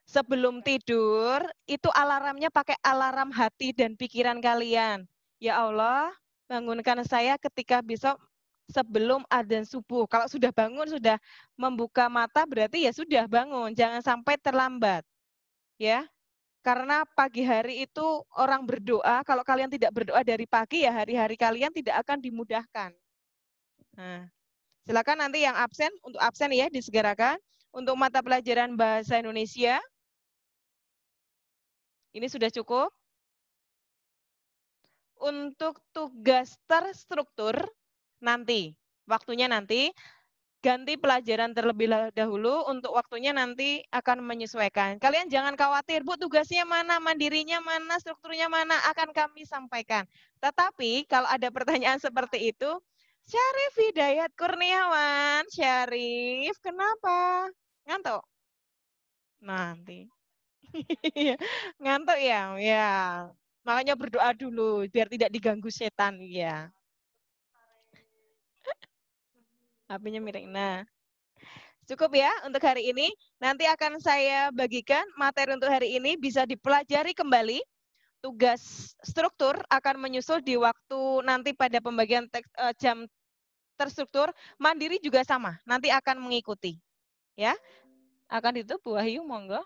D: Sebelum tidur, itu alarmnya pakai alarm hati dan pikiran kalian. Ya Allah, bangunkan saya ketika besok sebelum adzan subuh. Kalau sudah bangun, sudah membuka mata, berarti ya sudah bangun. Jangan sampai terlambat. Ya, karena pagi hari itu orang berdoa. Kalau kalian tidak berdoa dari pagi, ya hari-hari kalian tidak akan dimudahkan. Nah, silakan nanti yang absen, untuk absen ya disegerakan. Untuk mata pelajaran bahasa Indonesia, ini sudah cukup. Untuk tugas terstruktur, nanti. Waktunya nanti. Ganti pelajaran terlebih dahulu, untuk waktunya nanti akan menyesuaikan. Kalian jangan khawatir, Bu, tugasnya mana, mandirinya mana, strukturnya mana, akan kami sampaikan. Tetapi, kalau ada pertanyaan seperti itu, Syarif Hidayat Kurniawan, Syarif, kenapa? Ngantuk? Nanti. Ngantuk ya? Ya. Makanya berdoa dulu biar tidak diganggu setan ya. HP-nya miring. Nah, cukup ya untuk hari ini. Nanti akan saya bagikan materi untuk hari ini bisa dipelajari kembali. Tugas struktur akan menyusul di waktu nanti pada pembagian jam terstruktur. Mandiri juga sama, nanti akan mengikuti. Ya, akan ditutup Bu Wahyu, monggo.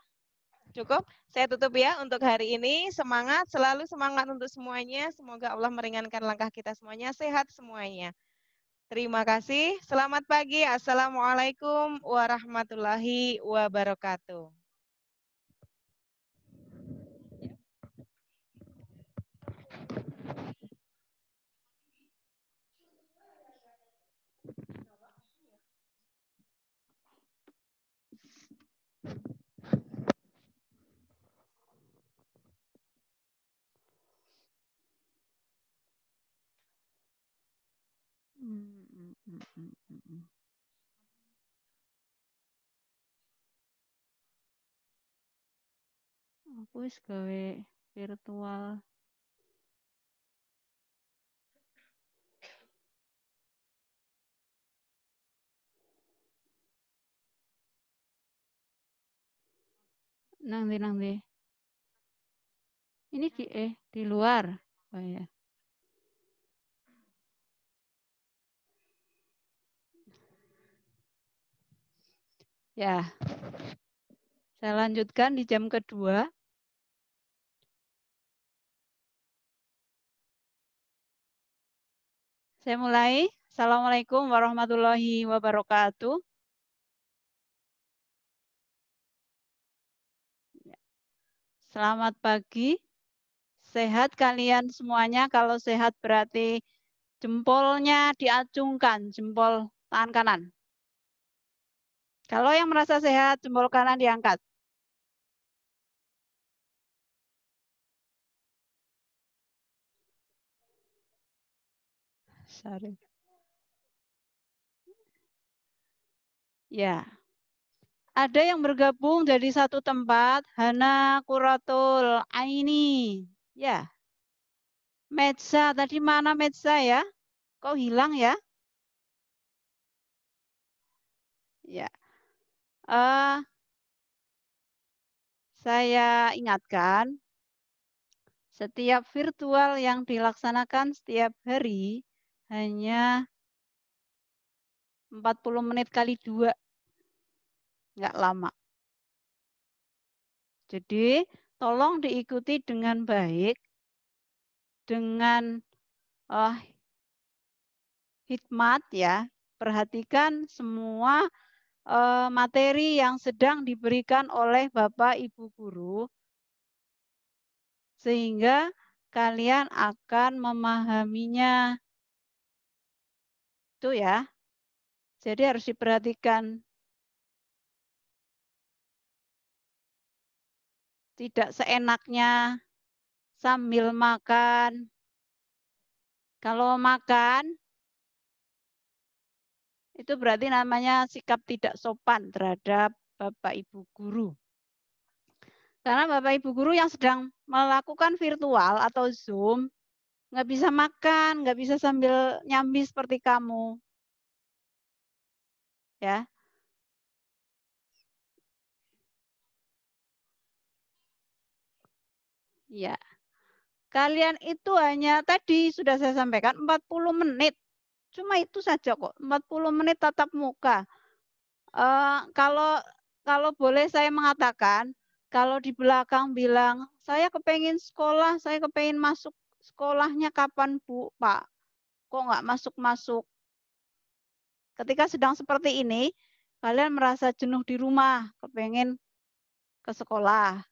D: Cukup, saya tutup ya untuk hari ini. Semangat, selalu semangat untuk semuanya. Semoga Allah meringankan langkah kita semuanya, sehat semuanya. Terima kasih. Selamat pagi. Assalamualaikum warahmatullahi wabarakatuh. Aku wis gawe virtual. Nang di. Ini di luar. Oh ya. Ya. Saya lanjutkan di jam kedua. Saya mulai. Assalamualaikum warahmatullahi wabarakatuh. Selamat pagi. Sehat kalian semuanya? Kalau sehat berarti jempolnya diacungkan, jempol tangan kanan. Kalau yang merasa sehat, jempol kanan diangkat. Sorry. Ya. Ada yang bergabung dari satu tempat, Hana Kuratul Aini. Ya. Medsa, tadi mana Medsa ya? Kok hilang ya? Ya. Saya ingatkan, setiap virtual yang dilaksanakan setiap hari hanya 40 menit kali 2. Nggak lama. Jadi, tolong diikuti dengan baik, dengan hikmat ya. Perhatikan semua materi yang sedang diberikan oleh Bapak Ibu Guru, sehingga kalian akan memahaminya. Itu ya. Jadi harus diperhatikan. Tidak seenaknya sambil makan. Kalau makan, itu berarti namanya sikap tidak sopan terhadap Bapak Ibu Guru. Karena Bapak Ibu Guru yang sedang melakukan virtual atau Zoom, nggak bisa makan, nggak bisa sambil nyambi seperti kamu. Ya. Ya. Kalian itu hanya tadi sudah saya sampaikan 40 menit. Cuma itu saja kok, 40 menit tatap muka. Kalau boleh saya mengatakan, kalau di belakang bilang, saya kepengen sekolah, saya kepengen masuk sekolahnya kapan Bu, Pak? Kok nggak masuk-masuk? Ketika sedang seperti ini, kalian merasa jenuh di rumah, kepengen ke sekolah.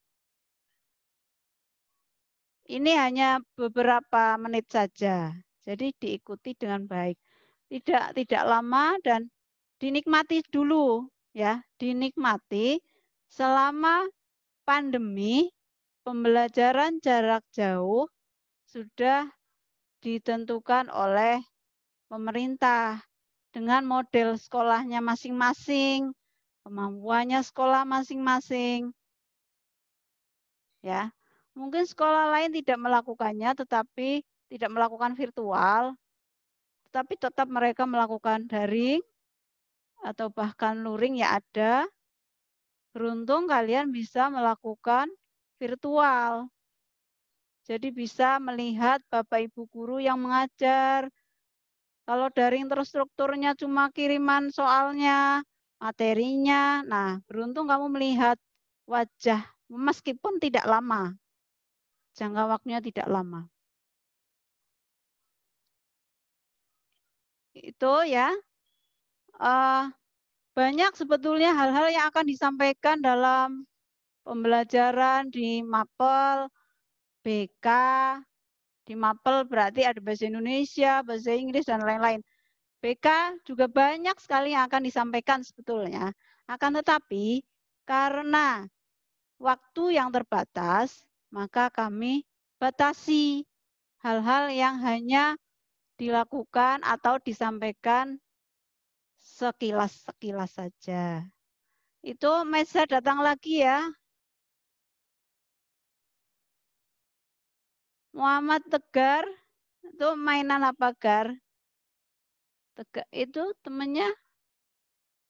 D: Ini hanya beberapa menit saja, jadi diikuti dengan baik. Tidak lama dan dinikmati dulu, ya, dinikmati selama pandemi. Pembelajaran jarak jauh sudah ditentukan oleh pemerintah dengan model sekolahnya masing-masing, kemampuannya sekolah masing-masing. Ya. Mungkin sekolah lain tidak melakukannya, tetapi tidak melakukan virtual, tetapi tetap mereka melakukan daring atau bahkan luring ya ada. Beruntung kalian bisa melakukan virtual. Jadi bisa melihat Bapak Ibu Guru yang mengajar. Kalau daring terstrukturnya cuma kiriman soalnya, materinya, nah beruntung kamu melihat wajah meskipun tidak lama. Jangka waktunya tidak lama. Itu ya. Banyak sebetulnya hal-hal yang akan disampaikan dalam pembelajaran di MAPEL, BK. Di MAPEL berarti ada bahasa Indonesia, bahasa Inggris, dan lain-lain. BK juga banyak sekali yang akan disampaikan sebetulnya. Akan tetapi, karena waktu yang terbatas, maka kami batasi hal-hal yang hanya dilakukan atau disampaikan sekilas-sekilas saja. Itu Mesa datang lagi ya. Muhammad Tegar, itu mainan apa Gar? Tegar, itu temennya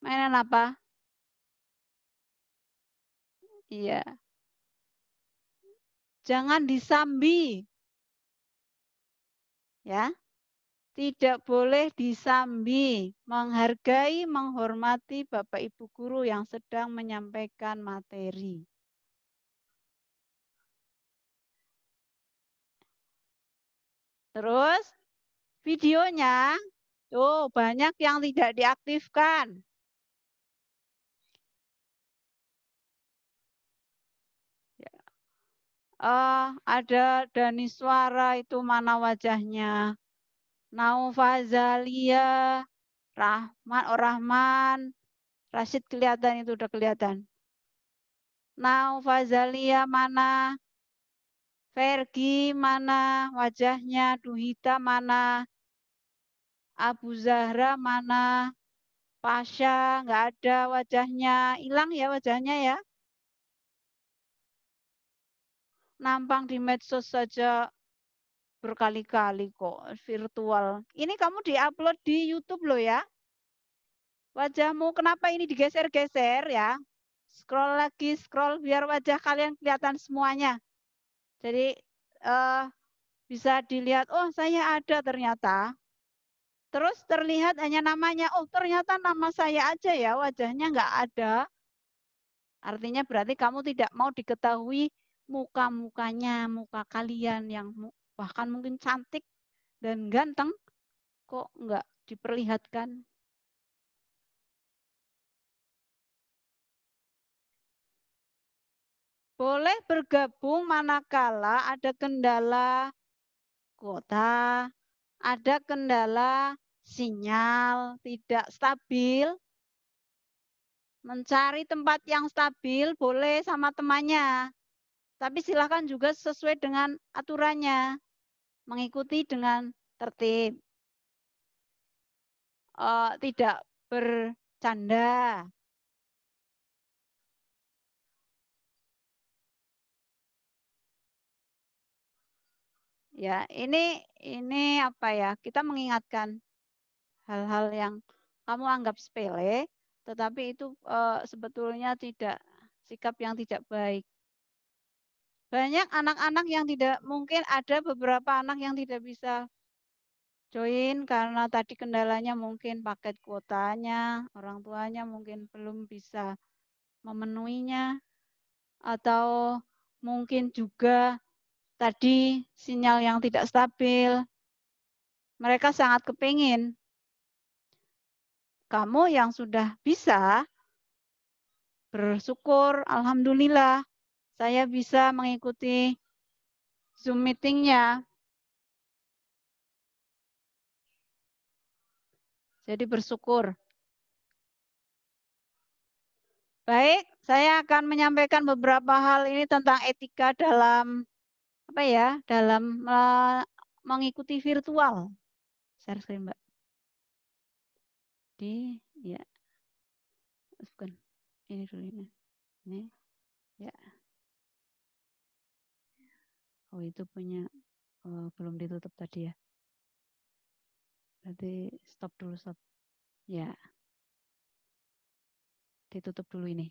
D: mainan apa? Iya. Jangan disambi. Ya. Tidak boleh disambi, menghargai, menghormati Bapak Ibu Guru yang sedang menyampaikan materi. Terus videonya, tuh banyak yang tidak diaktifkan. Ada Daniswara itu mana wajahnya? Naufazalia, Rahman, Rashid kelihatan itu udah kelihatan. Naufazalia mana? Fergi mana wajahnya? Duhita mana? Abu Zahra mana? Pasha nggak ada wajahnya. Hilang ya wajahnya ya. Nampang di medsos saja berkali-kali kok virtual. Ini kamu diupload di YouTube loh ya. Wajahmu kenapa ini digeser-geser ya? Scroll lagi, scroll biar wajah kalian kelihatan semuanya. Jadi bisa dilihat, oh saya ada ternyata. Terus terlihat hanya namanya, oh ternyata nama saya aja ya, wajahnya nggak ada. Artinya berarti kamu tidak mau diketahui muka-mukanya, muka kalian yang bahkan mungkin cantik dan ganteng, kok nggak diperlihatkan. Boleh bergabung manakala ada kendala kuota, ada kendala sinyal tidak stabil. Mencari tempat yang stabil boleh sama temannya. Tapi silakan juga sesuai dengan aturannya. Mengikuti dengan tertib. Tidak bercanda. Ya, ini apa ya? Kita mengingatkan hal-hal yang kamu anggap sepele, tetapi itu sebetulnya tidak sikap yang tidak baik. Banyak anak-anak yang tidak, mungkin ada beberapa anak yang tidak bisa join karena tadi kendalanya mungkin paket kuotanya, orang tuanya mungkin belum bisa memenuhinya, atau mungkin juga tadi sinyal yang tidak stabil. Mereka sangat kepingin. Kamu yang sudah bisa, bersyukur, alhamdulillah, saya bisa mengikuti Zoom meeting-nya. Jadi bersyukur. Baik, saya akan menyampaikan beberapa hal ini tentang etika dalam apa ya? Dalam mengikuti virtual. Share screen, Mbak. Ya. Bukan. Ini dulu ini. Ini. Ya. Oh, itu punya belum ditutup tadi ya. Berarti stop dulu, stop. Ya. Ditutup dulu ini.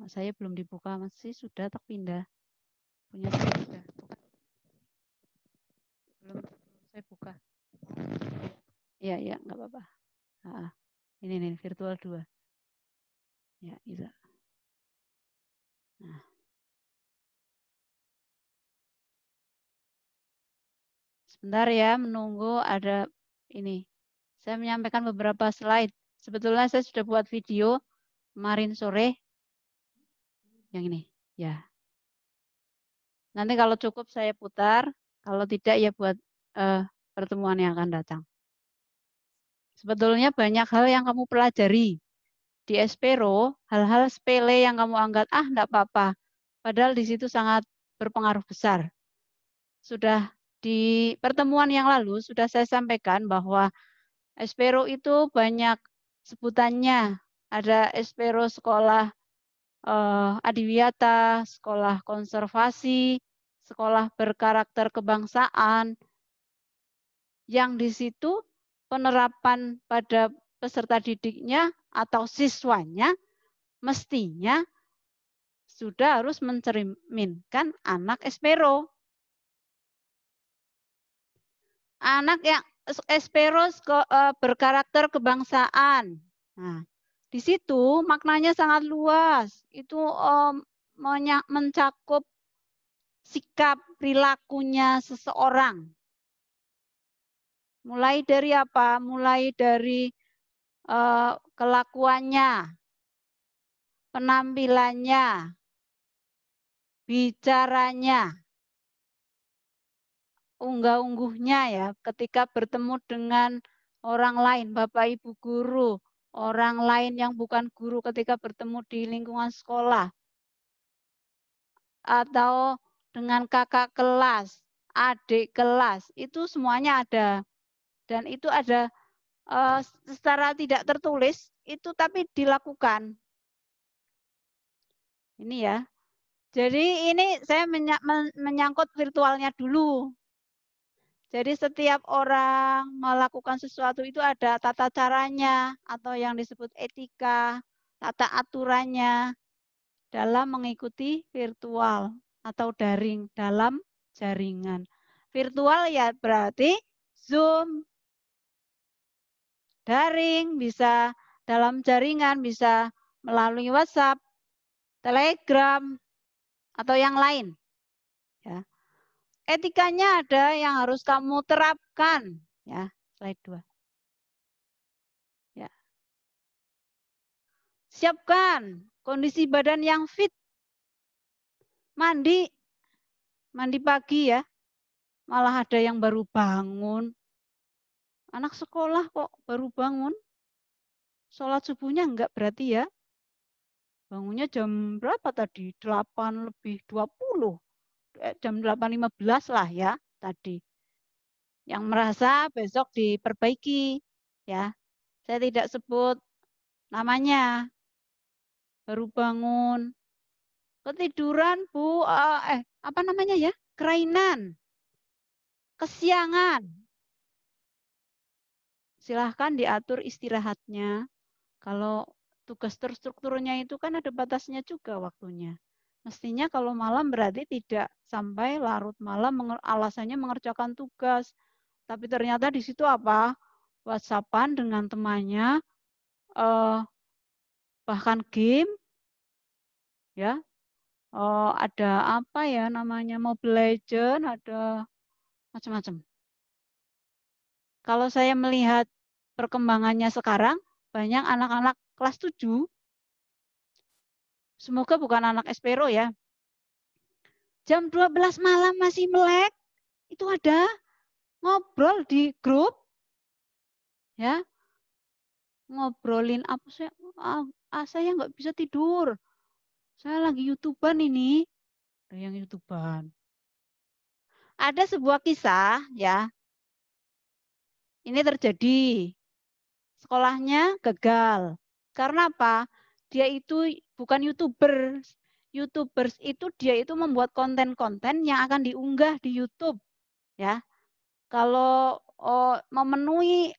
D: Saya belum dibuka, masih sudah tak pindah. Punya saya sudah. Belum saya buka. Ya, nggak apa-apa. Ini nih, virtual 2. Ya, bisa. Nah. Sebentar ya, menunggu ada ini. Saya menyampaikan beberapa slide. Sebetulnya saya sudah buat video kemarin sore. Yang ini, ya. Nanti kalau cukup saya putar, kalau tidak ya buat pertemuan yang akan datang. Sebetulnya banyak hal yang kamu pelajari. Di Espero, hal-hal sepele yang kamu anggap, enggak apa-apa. Padahal di situ sangat berpengaruh besar. Sudah di pertemuan yang lalu, sudah saya sampaikan bahwa Espero itu banyak sebutannya. Ada Espero sekolah adiwiyata, sekolah konservasi, sekolah berkarakter kebangsaan, yang di situ penerapan pada peserta didiknya atau siswanya mestinya sudah harus mencerminkan anak Espero. Anak yang Espero berkarakter kebangsaan. Nah, di situ maknanya sangat luas. Itu mencakup sikap perilakunya seseorang. Mulai dari apa? Mulai dari kelakuannya, penampilannya, bicaranya, unggah-ungguhnya ya, ketika bertemu dengan orang lain, Bapak Ibu guru, orang lain yang bukan guru ketika bertemu di lingkungan sekolah, atau dengan kakak kelas, adik kelas, itu semuanya ada. Dan itu ada secara tidak tertulis, itu tapi dilakukan. Ini ya. Jadi ini saya menyangkut virtualnya dulu. Jadi setiap orang melakukan sesuatu itu ada tata caranya atau yang disebut etika, tata aturannya dalam mengikuti virtual atau daring dalam jaringan. Virtual ya berarti Zoom, daring, bisa dalam jaringan, bisa melalui WhatsApp, Telegram, atau yang lain. Ya. Etikanya ada yang harus kamu terapkan. Ya, slide 2. Ya. Siapkan kondisi badan yang fit. Mandi pagi ya. Malah ada yang baru bangun. Anak sekolah kok baru bangun. Sholat subuhnya enggak berarti ya. Bangunnya jam berapa tadi? 8 lebih 20. Jam 8.15 lah ya tadi. Yang merasa besok diperbaiki. Ya, saya tidak sebut namanya. Baru bangun. Ketiduran, Bu. Apa namanya ya? Kelainan. Kesiangan. Silahkan diatur istirahatnya. Kalau tugas terstrukturnya itu kan ada batasnya juga waktunya. Mestinya kalau malam berarti tidak sampai larut malam alasannya mengerjakan tugas. Tapi ternyata di situ apa? WhatsApp-an dengan temannya, bahkan game, ya. Ada apa ya namanya, Mobile Legends, ada macam-macam. Kalau saya melihat perkembangannya sekarang, banyak anak-anak kelas 7, semoga bukan anak Espero ya, jam 12 malam masih melek, itu ada ngobrol di grup, ya, ngobrolin apa sih, saya nggak bisa tidur, saya lagi YouTuber ini, ada yang YouTuber. Ada sebuah kisah, ya, ini terjadi, sekolahnya gagal, karena apa? Dia itu bukan YouTuber. YouTubers itu dia itu membuat konten-konten yang akan diunggah di YouTube, ya. Kalau memenuhi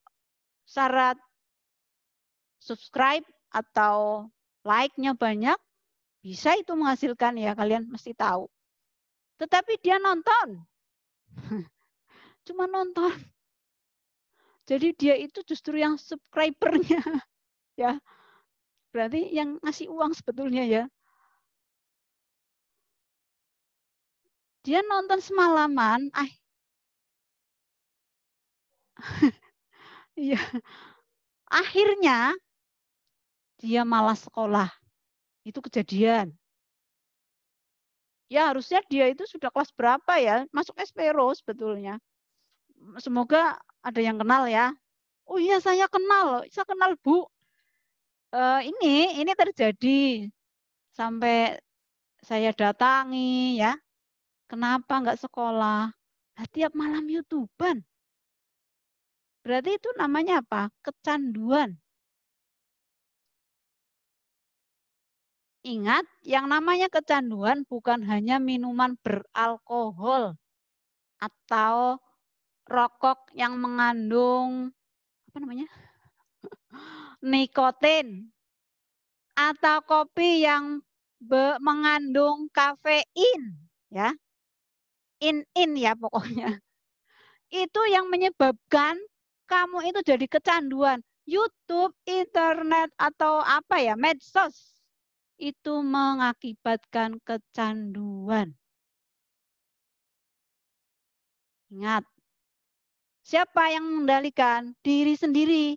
D: syarat subscribe atau like-nya banyak, bisa itu menghasilkan ya, kalian mesti tahu. Tetapi dia nonton. Cuma nonton. Jadi dia itu justru yang subscribernya, ya. Berarti yang ngasih uang sebetulnya ya. Dia nonton semalaman, iya. Akhirnya dia malas sekolah. Itu kejadian. Ya harusnya dia itu sudah kelas berapa ya? Masuk Espero sebetulnya. Semoga ada yang kenal ya. Oh iya saya kenal, saya kenal Bu. Ini terjadi sampai saya datangi ya. Kenapa nggak sekolah? Nah, tiap malam YouTuber. Berarti itu namanya apa? Kecanduan. Ingat, yang namanya kecanduan bukan hanya minuman beralkohol atau rokok yang mengandung apa namanya? Nikotin atau kopi yang mengandung kafein, ya. In ya pokoknya. Itu yang menyebabkan kamu itu jadi kecanduan. YouTube, internet atau apa ya, medsos itu mengakibatkan kecanduan. Ingat, siapa yang mengendalikan? Diri sendiri.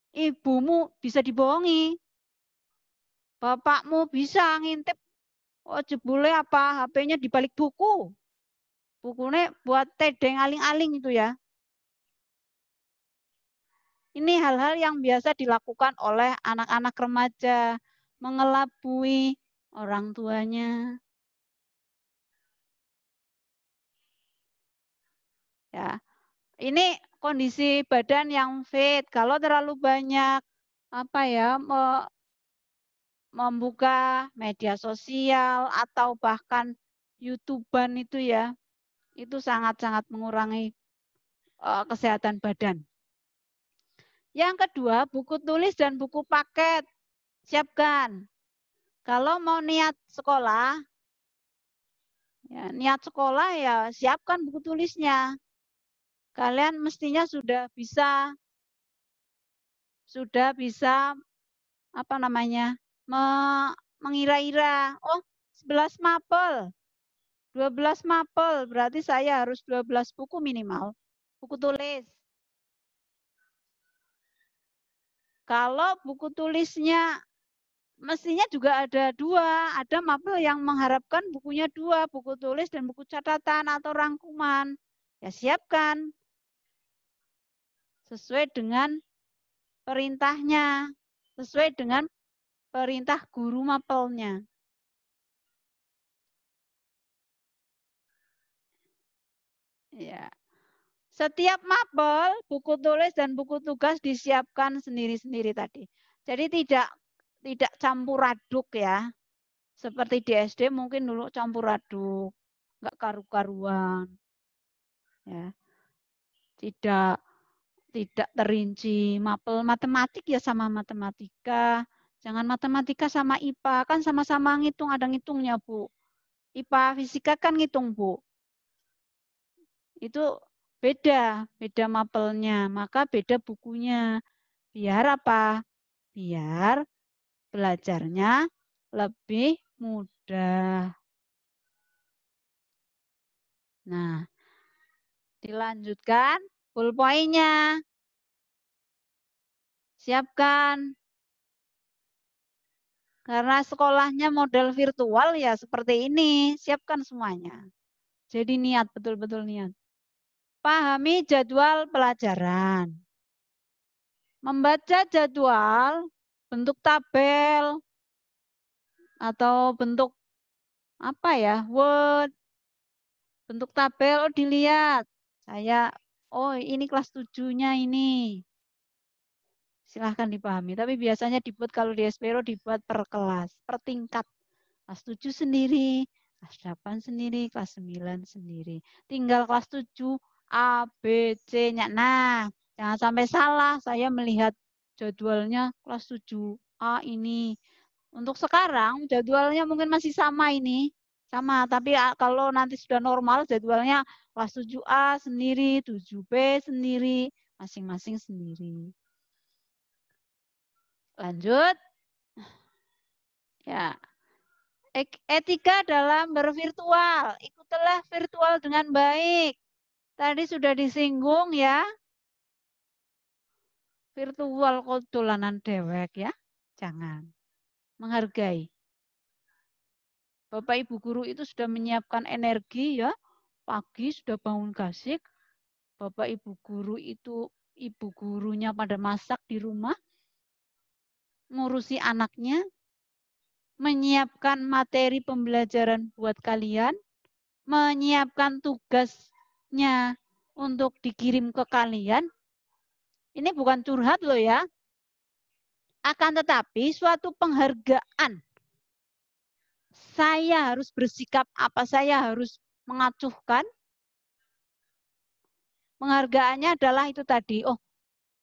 D: Ibumu bisa dibohongi. Bapakmu bisa ngintip Oh, jebule apa? HP-nya di balik buku. Bukunya buat tedeng aling-aling itu ya. Ini hal-hal yang biasa dilakukan oleh anak-anak remaja, mengelabui orang tuanya. Ya. Ini kondisi badan yang fit. Kalau terlalu banyak membuka media sosial atau bahkan YouTuber itu ya, itu sangat-sangat mengurangi kesehatan badan. Yang kedua, buku tulis dan buku paket. Siapkan. Kalau mau niat sekolah, ya siapkan buku tulisnya. Kalian mestinya sudah bisa mengira-ira. Oh, 11 mapel. 12 mapel, berarti saya harus 12 buku minimal. Buku tulis. Kalau buku tulisnya mestinya juga ada 2. Ada mapel yang mengharapkan bukunya 2, buku tulis dan buku catatan atau rangkuman. Ya siapkan. Sesuai dengan perintahnya. Sesuai dengan perintah guru mapelnya. Ya. Setiap mapel, buku tulis dan buku tugas disiapkan sendiri-sendiri tadi. Jadi tidak campur aduk ya. Seperti di SD mungkin dulu campur aduk, enggak karu-karuan. Ya. Tidak terinci. Mapel matematik ya sama matematika. Jangan matematika sama IPA, kan sama-sama ngitung, ada ngitungnya, Bu. IPA fisika kan ngitung, Bu. Itu beda mapelnya, maka beda bukunya. Biar apa? Biar belajarnya lebih mudah. Nah, dilanjutkan pulpoinnya. Siapkan. Karena sekolahnya model virtual ya seperti ini, siapkan semuanya. Jadi niat, betul-betul niat. Pahami jadwal pelajaran. Membaca jadwal, bentuk tabel, atau bentuk Word. Bentuk tabel, dilihat. Ini kelas 7-nya ini. Silahkan dipahami. Tapi biasanya dibuat kalau di Espero dibuat per kelas, per tingkat. Kelas 7 sendiri, kelas 8 sendiri, kelas 9 sendiri. Tinggal kelas 7 A, B, C-nya. Nah, jangan sampai salah. Saya melihat jadwalnya kelas 7A ini. Untuk sekarang jadwalnya mungkin masih sama ini. Sama, tapi kalau nanti sudah normal jadwalnya kelas 7A sendiri, 7B sendiri, masing-masing sendiri. Lanjut. Ya. Etika dalam bervirtual. Ikutilah virtual dengan baik. Tadi sudah disinggung ya. Virtual kok dolanan dewek ya. Jangan. Menghargai. Bapak Ibu guru itu sudah menyiapkan energi ya. Pagi sudah bangun gasik. Bapak Ibu guru itu ibu gurunya pada masak di rumah. Ngurusi anaknya. Menyiapkan materi pembelajaran buat kalian. Menyiapkan tugasnya untuk dikirim ke kalian. Ini bukan curhat loh ya. Akan tetapi suatu penghargaan. Saya harus bersikap apa, saya harus mengacuhkan. Penghargaannya adalah itu tadi. Oh,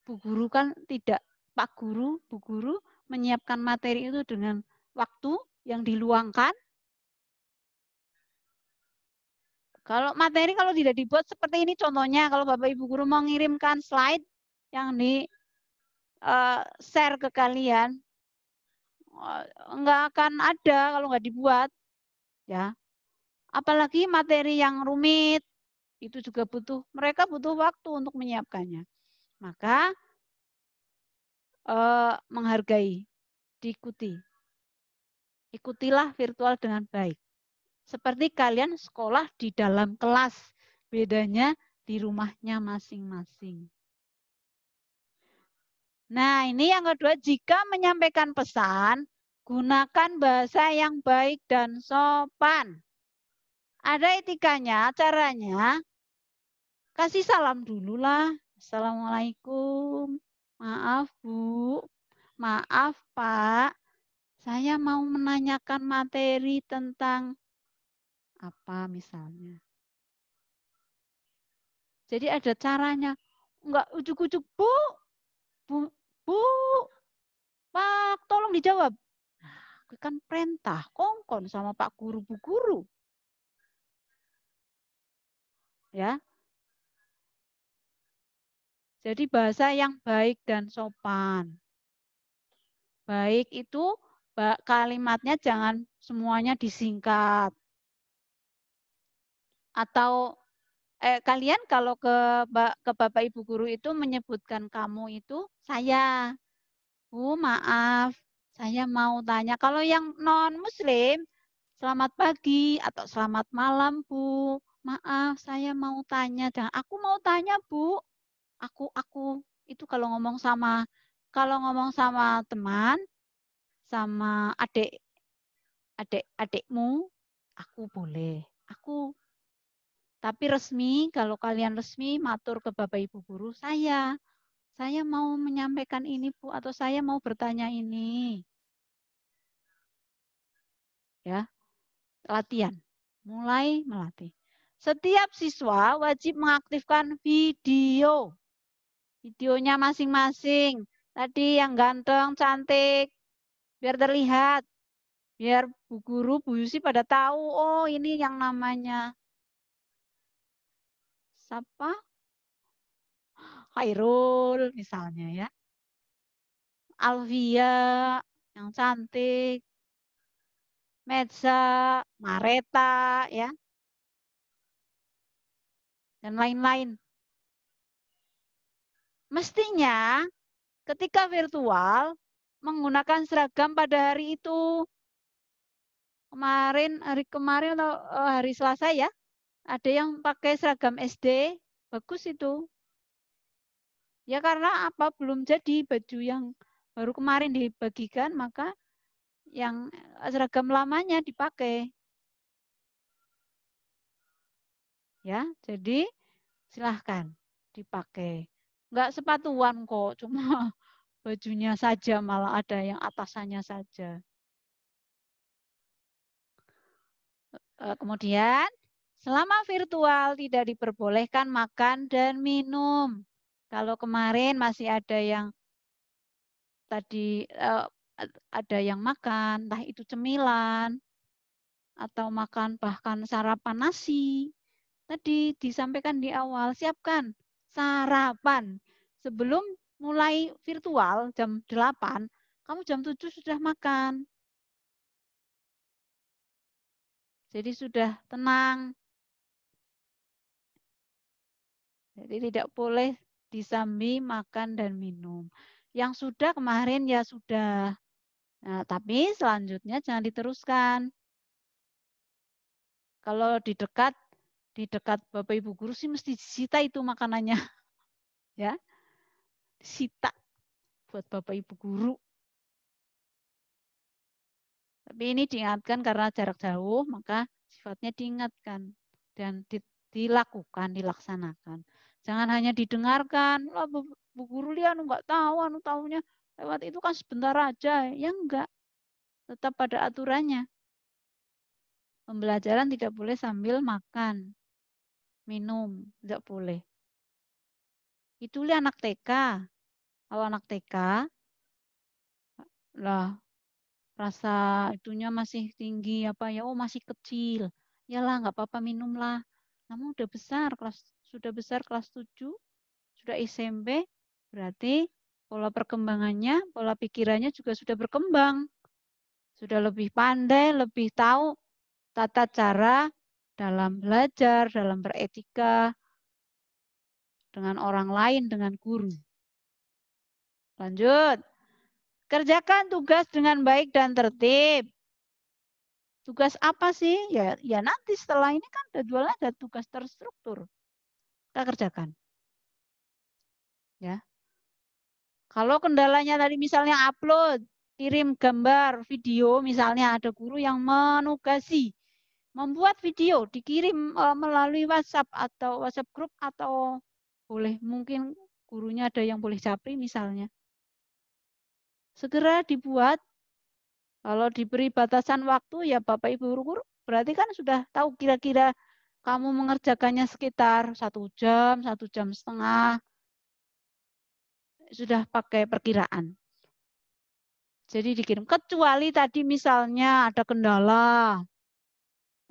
D: Bu Guru kan tidak, Pak Guru, Bu Guru menyiapkan materi itu dengan waktu yang diluangkan. Kalau materi kalau tidak dibuat seperti ini contohnya, kalau Bapak Ibu Guru mau mengirimkan slide yang di share ke kalian, nggak akan ada kalau nggak dibuat. Ya. Apalagi materi yang rumit, itu juga mereka butuh waktu untuk menyiapkannya. Maka menghargai, diikuti. Ikutilah virtual dengan baik. Seperti kalian sekolah di dalam kelas, bedanya di rumahnya masing-masing. Nah, ini yang kedua, jika menyampaikan pesan, gunakan bahasa yang baik dan sopan. Ada etikanya, caranya. Kasih salam dulu lah. Assalamualaikum. Maaf, Bu. Maaf, Pak. Saya mau menanyakan materi tentang apa misalnya. Jadi ada caranya. Enggak ujuk-ujuk, Bu. Bu, Pak, tolong dijawab. Nah, kan perintah, kongkon sama Pak Guru, Bu Guru. Ya. Jadi bahasa yang baik dan sopan. Baik itu kalimatnya jangan semuanya disingkat. Atau kalian kalau ke Bapak Ibu Guru itu menyebutkan kamu itu saya. Bu, maaf, saya mau tanya. Kalau yang non-muslim, selamat pagi atau selamat malam, Bu. Maaf, saya mau tanya. Dan aku mau tanya, Bu. Aku itu kalau ngomong sama teman, sama adikmu, aku boleh. Tapi resmi, kalau kalian resmi matur ke Bapak Ibu Guru, saya mau menyampaikan ini, Bu, atau saya mau bertanya ini. Ya, latihan. Mulai melatih. Setiap siswa wajib mengaktifkan video. Videonya masing-masing. Tadi yang ganteng, cantik, biar terlihat. Biar Bu Guru, Bu Yusi pada tahu, oh ini yang namanya siapa? Khairul misalnya ya. Alvia yang cantik. Medsa, Mareta ya. Dan lain-lain. Mestinya ketika virtual menggunakan seragam pada hari itu. Hari kemarin atau hari Selasa ya. Ada yang pakai seragam SD, bagus itu. Ya karena apa? Belum jadi baju yang baru kemarin dibagikan, maka yang seragam lamanya dipakai. Ya, jadi silahkan dipakai. Enggak sepatuan kok, cuma bajunya saja, malah ada yang atasannya saja. Kemudian, selama virtual tidak diperbolehkan makan dan minum. Kalau kemarin masih ada yang tadi ada yang makan, entah itu cemilan, atau makan bahkan sarapan nasi. Tadi disampaikan di awal, siapkan sarapan. Sebelum mulai virtual jam 8, kamu jam 7 sudah makan. Jadi sudah tenang. Jadi tidak boleh disambi makan dan minum. Yang sudah kemarin ya sudah. Nah, tapi selanjutnya jangan diteruskan. Kalau di dekat Bapak Ibu Guru sih mesti disita itu makanannya. Ya. Disita buat Bapak Ibu Guru. Tapi ini diingatkan karena jarak jauh, maka sifatnya diingatkan dan dilakukan, dilaksanakan. Jangan hanya didengarkan, wah Bu Guru lihat enggak tahu, tahunya lewat itu kan sebentar aja. Ya enggak. Tetap pada aturannya. Pembelajaran tidak boleh sambil makan, minum, tidak boleh. Itu lihat anak TK. Kalau anak TK, lah rasa itunya masih tinggi apa ya, oh masih kecil. Yalah nggak apa-apa minumlah. Namun sudah besar kelas 7, sudah SMP, berarti pola perkembangannya, pola pikirannya juga sudah berkembang. Sudah lebih pandai, lebih tahu tata cara dalam belajar, dalam beretika dengan orang lain, dengan guru. Lanjut. Kerjakan tugas dengan baik dan tertib. Tugas apa sih? Ya nanti setelah ini kan jadwalnya ada tugas terstruktur. Kita kerjakan. Ya. Kalau kendalanya tadi misalnya upload, kirim gambar, video, misalnya ada guru yang menugasi membuat video dikirim melalui WhatsApp atau WhatsApp group atau boleh mungkin gurunya ada yang boleh japri misalnya. Segera dibuat. Kalau diberi batasan waktu ya Bapak Ibu guru berarti kan sudah tahu kira-kira kamu mengerjakannya sekitar 1 jam, 1 jam setengah. Sudah pakai perkiraan. Jadi dikirim. Kecuali tadi misalnya ada kendala.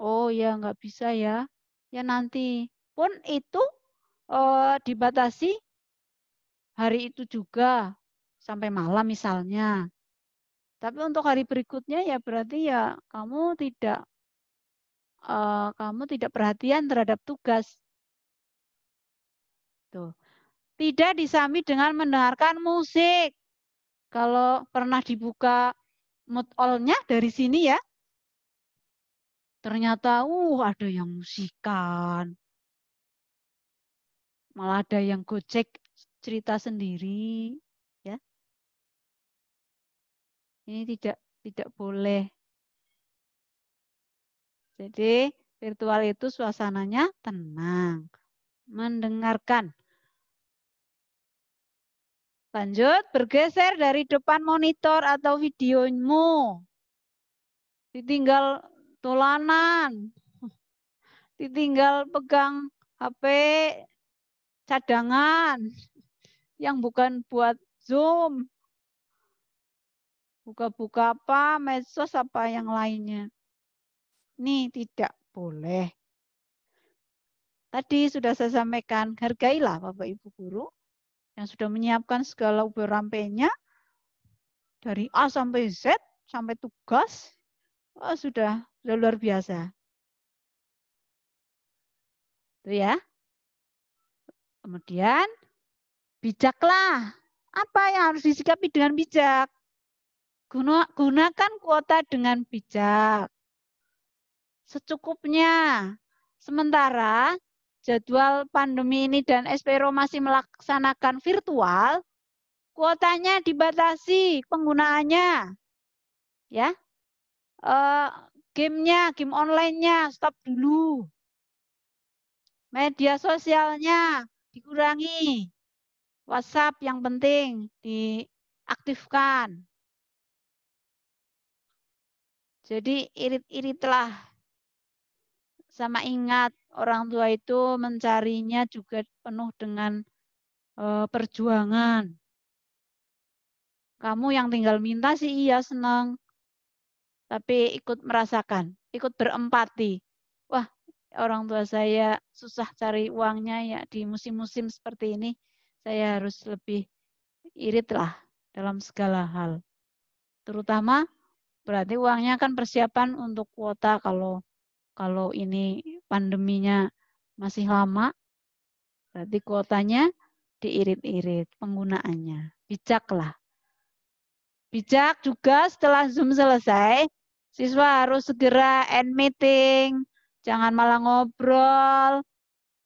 D: Oh ya nggak bisa ya. Ya nanti. Pun itu dibatasi hari itu juga. Sampai malam misalnya. Tapi untuk hari berikutnya ya berarti ya kamu tidak perhatian terhadap tugas. Tuh. Tidak disami dengan mendengarkan musik. Kalau pernah dibuka mood all-nya dari sini ya. Ternyata ada yang musikan. Malah ada yang gocek cerita sendiri, ya. Ini tidak boleh. Jadi virtual itu suasananya tenang, mendengarkan. Lanjut, bergeser dari depan monitor atau videomu. Ditinggal dolanan. Ditinggal pegang HP cadangan yang bukan buat Zoom. Buka-buka apa, medsos apa yang lainnya. Ini tidak boleh. Tadi sudah saya sampaikan, hargailah Bapak Ibu guru yang sudah menyiapkan segala ubur-rampenya dari A sampai Z, sampai tugas, sudah luar biasa. Itu ya. Kemudian, bijaklah. Apa yang harus disikapi dengan bijak? Gunakan kuota dengan bijak. Secukupnya. Sementara jadwal pandemi ini dan SPRO masih melaksanakan virtual, kuotanya dibatasi penggunaannya. Ya. Gamenya, game online-nya stop dulu. Media sosialnya dikurangi. WhatsApp yang penting diaktifkan. Jadi irit-iritlah. Sama ingat, orang tua itu mencarinya juga penuh dengan perjuangan. Kamu yang tinggal minta sih iya senang. Tapi ikut merasakan, ikut berempati. Wah, orang tua saya susah cari uangnya ya di musim-musim seperti ini. Saya harus lebih iritlah dalam segala hal. Terutama berarti uangnya kan persiapan untuk kuota kalau ini pandeminya masih lama, berarti kuotanya diirit-irit penggunaannya. Bijaklah. Bijak juga setelah Zoom selesai, siswa harus segera end meeting, jangan malah ngobrol.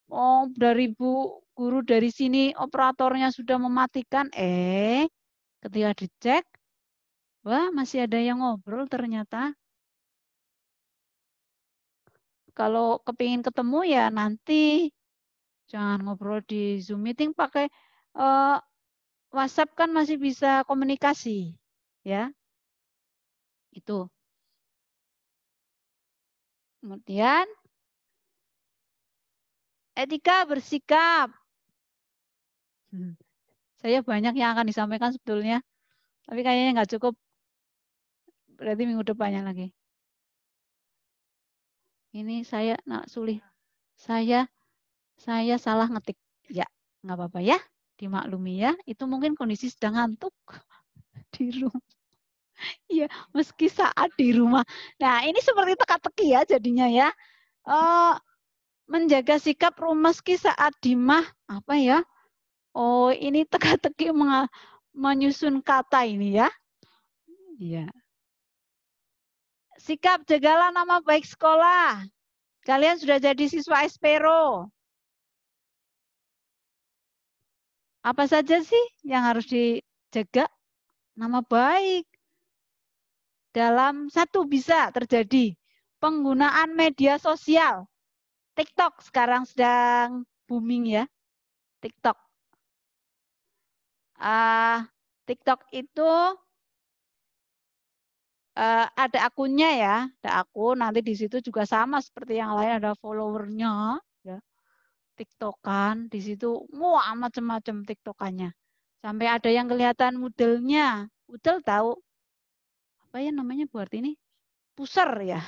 D: Oh, dari Bu guru dari sini operatornya sudah mematikan. Ketika dicek, wah masih ada yang ngobrol ternyata. Kalau kepingin ketemu ya nanti. Jangan ngobrol di Zoom meeting, pakai WhatsApp kan masih bisa komunikasi. Ya. Itu. Kemudian etika bersikap. Saya banyak yang akan disampaikan sebetulnya. Tapi kayaknya nggak cukup. Berarti minggu depannya lagi. Ini saya sulit. Saya salah ngetik. Ya, nggak apa-apa ya. Dimaklumi ya. Itu mungkin kondisi sedang ngantuk di rumah. Iya, meski saat di rumah. Nah, ini seperti teka-teki ya jadinya ya. Menjaga sikap meski saat dimah. Apa ya? Oh, ini teka-teki menyusun kata ini ya. Iya. Sikap jagalah nama baik sekolah. Kalian sudah jadi siswa Espero. Apa saja sih yang harus dijaga? Nama baik. Dalam satu bisa terjadi penggunaan media sosial. TikTok sekarang sedang booming ya. TikTok. TikTok itu ada akunnya ya, ada akun. Nanti di situ juga sama seperti yang lain ada followernya. Ya. TikTokan di situ, wah macam-macam TikTokannya. Sampai ada yang kelihatan modelnya. Model tahu apa ya namanya buat ini? Pusar ya.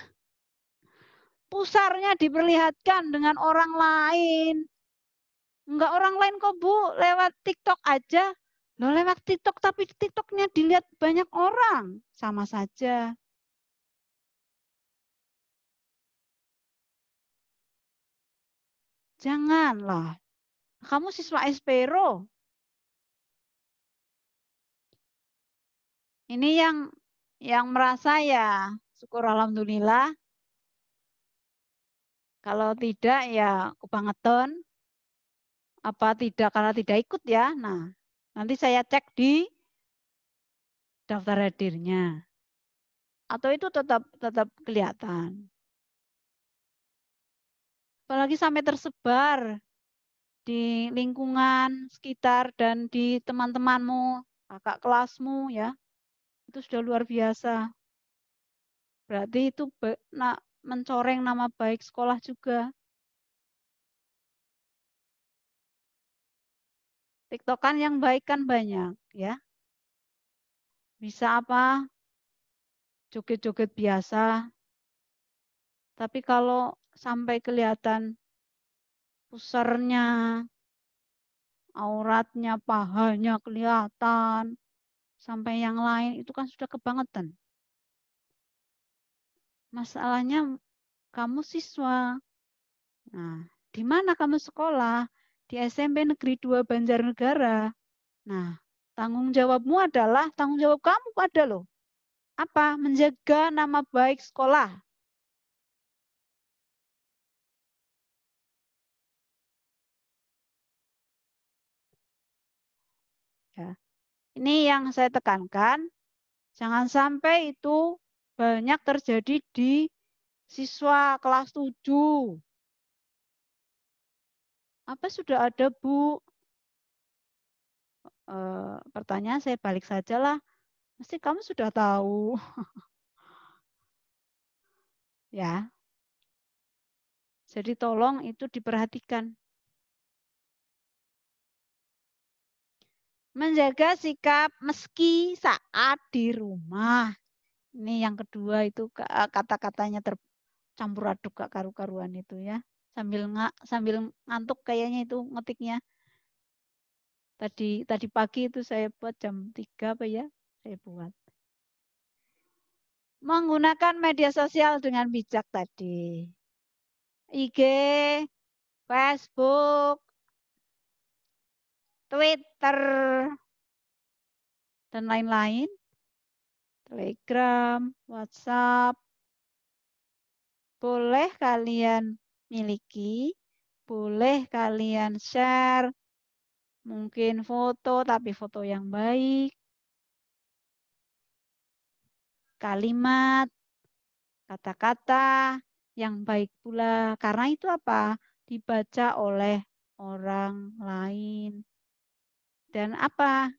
D: Pusarnya diperlihatkan dengan orang lain. Enggak orang lain kok Bu, lewat TikTok aja. Loh lewat TikTok tapi TikToknya dilihat banyak orang. Sama saja. Janganlah. Kamu siswa Espero. Ini yang merasa ya syukur alhamdulillah. Kalau tidak ya kebangetan. Apa tidak karena tidak ikut ya. Nah, nanti saya cek di daftar hadirnya. Atau itu tetap kelihatan. Apalagi sampai tersebar di lingkungan sekitar dan di teman-temanmu, kakak kelasmu ya. Itu sudah luar biasa. Berarti itu mencoreng nama baik sekolah juga. TikTokan yang baik kan banyak ya. Bisa apa? Joget-joget biasa. Tapi kalau sampai kelihatan pusarnya, auratnya, pahanya kelihatan, sampai yang lain itu kan sudah kebangetan. Masalahnya kamu siswa. Nah, di mana kamu sekolah? Di SMP Negeri 2 Banjarnegara. Nah, tanggung jawabmu adalah, tanggung jawab kamu ada loh. Apa? Menjaga nama baik sekolah. Ya. Ini yang saya tekankan, jangan sampai itu banyak terjadi di siswa kelas 7. Apa sudah ada, Bu? Pertanyaan saya balik saja lah. Mesti kamu sudah tahu. Ya. Jadi tolong itu diperhatikan. Menjaga sikap meski saat di rumah. Ini yang kedua itu kata-katanya tercampur aduk gak karu-karuan itu ya. Sambil ngantuk kayaknya itu ngetiknya. Tadi pagi itu saya buat jam 3 apa ya? Saya buat. Menggunakan media sosial dengan bijak tadi. IG, Facebook, Twitter, dan lain-lain. Telegram, WhatsApp. Boleh kalian miliki, boleh kalian share, mungkin foto, tapi foto yang baik. Kalimat, kata-kata yang baik pula. Karena itu apa? Dibaca oleh orang lain. Dan apa?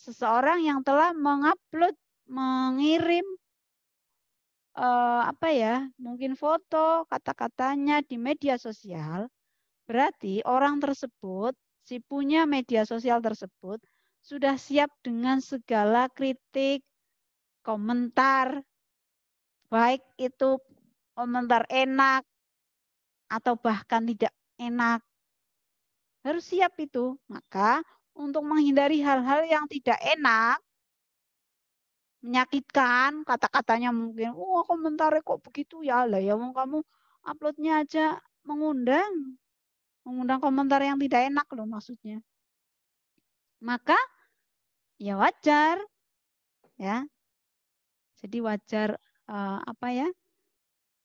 D: Seseorang yang telah mengupload, mengirim mungkin foto, kata-katanya di media sosial, berarti orang tersebut, si punya media sosial tersebut, sudah siap dengan segala kritik, komentar, baik itu komentar enak, atau bahkan tidak enak. Harus siap itu. Maka untuk menghindari hal-hal yang tidak enak, menyakitkan, kata-katanya mungkin, komentarnya kok begitu ya lah ya, kamu uploadnya aja mengundang komentar yang tidak enak loh maksudnya. Maka ya wajar, ya. Jadi wajar apa ya,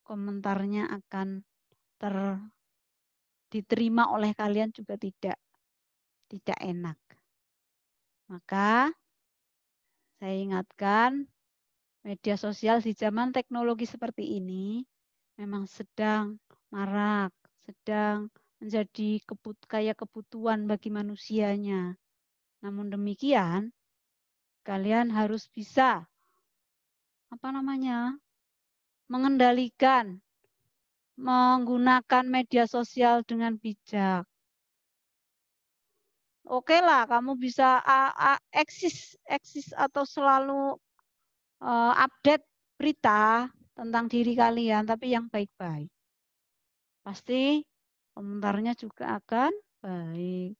D: komentarnya akan diterima oleh kalian juga tidak enak. Maka saya ingatkan, media sosial di zaman teknologi seperti ini memang sedang marak, sedang menjadi kayak kebutuhan bagi manusianya. Namun demikian, kalian harus bisa mengendalikan, menggunakan media sosial dengan bijak. Oke lah, kamu bisa eksis atau selalu update berita tentang diri kalian, tapi yang baik-baik. Pasti komentarnya juga akan baik.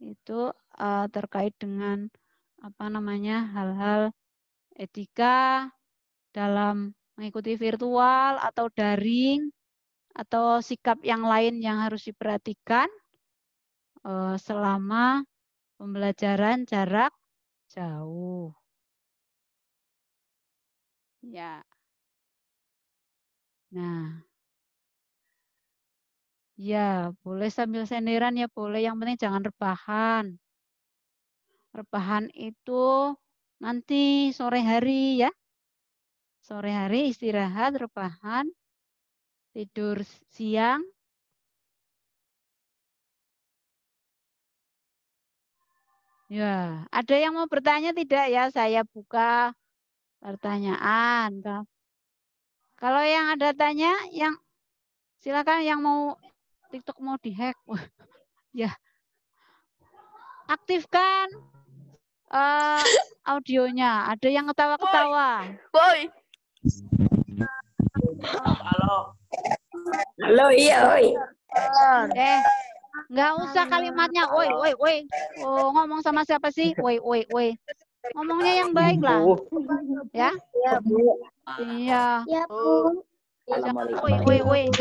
D: Itu terkait dengan hal-hal etika dalam mengikuti virtual atau daring atau sikap yang lain yang harus diperhatikan selama pembelajaran jarak jauh. Ya. Nah. Ya, boleh sambil senderan ya boleh. Yang penting jangan rebahan. Rebahan itu nanti sore hari ya. Sore hari istirahat, rebahan, tidur siang. Ya, ada yang mau bertanya tidak ya? Saya buka pertanyaan. Kalau yang ada tanya, silakan yang mau TikTok mau dihack. Ya. Aktifkan audionya. Ada yang ketawa-ketawa.
B: Boy.
C: Halo, iya, oi.
D: Nggak usah kalimatnya, woi. Oh, ngomong sama siapa sih? Woi. Ngomongnya yang baik lah. Ya?
C: Iya, Bu.
D: Iya.
C: Iya, Bu.
D: Woi.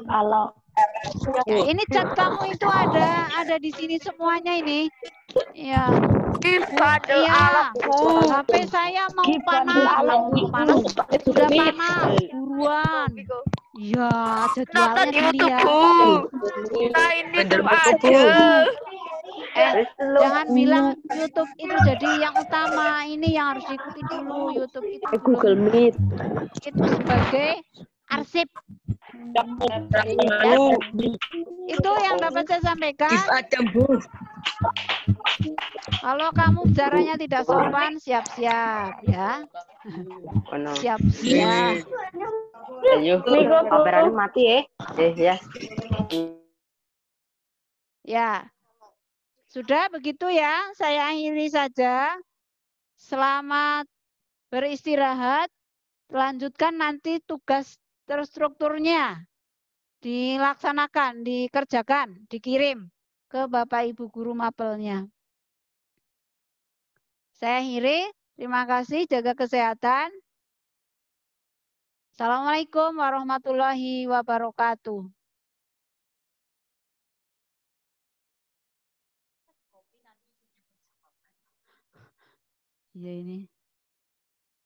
C: Halo.
D: Ya, ini chat kamu itu ada di sini semuanya ini. Ya. Iya. HP saya mau panas. Sudah panas. Buruan. Iya, jadwalnya dilihat. Jangan bilang YouTube itu jadi yang utama. Ini yang harus diikuti dulu. YouTube itu
C: Google Meet.
D: Itu sebagai arsip. Ya. Itu yang dapat saya sampaikan. Kalau kamu caranya tidak sopan, siap-siap ya. Siap-siap.
C: Ayo, kameranya mati ya. Ya.
D: Ya. Sudah begitu ya, saya akhiri saja. Selamat beristirahat. Lanjutkan nanti tugas terstrukturnya. Dilaksanakan, dikerjakan, dikirim ke Bapak Ibu guru mapelnya. Saya akhiri. Terima kasih, jaga kesehatan. Assalamualaikum warahmatullahi wabarakatuh. Ya ini.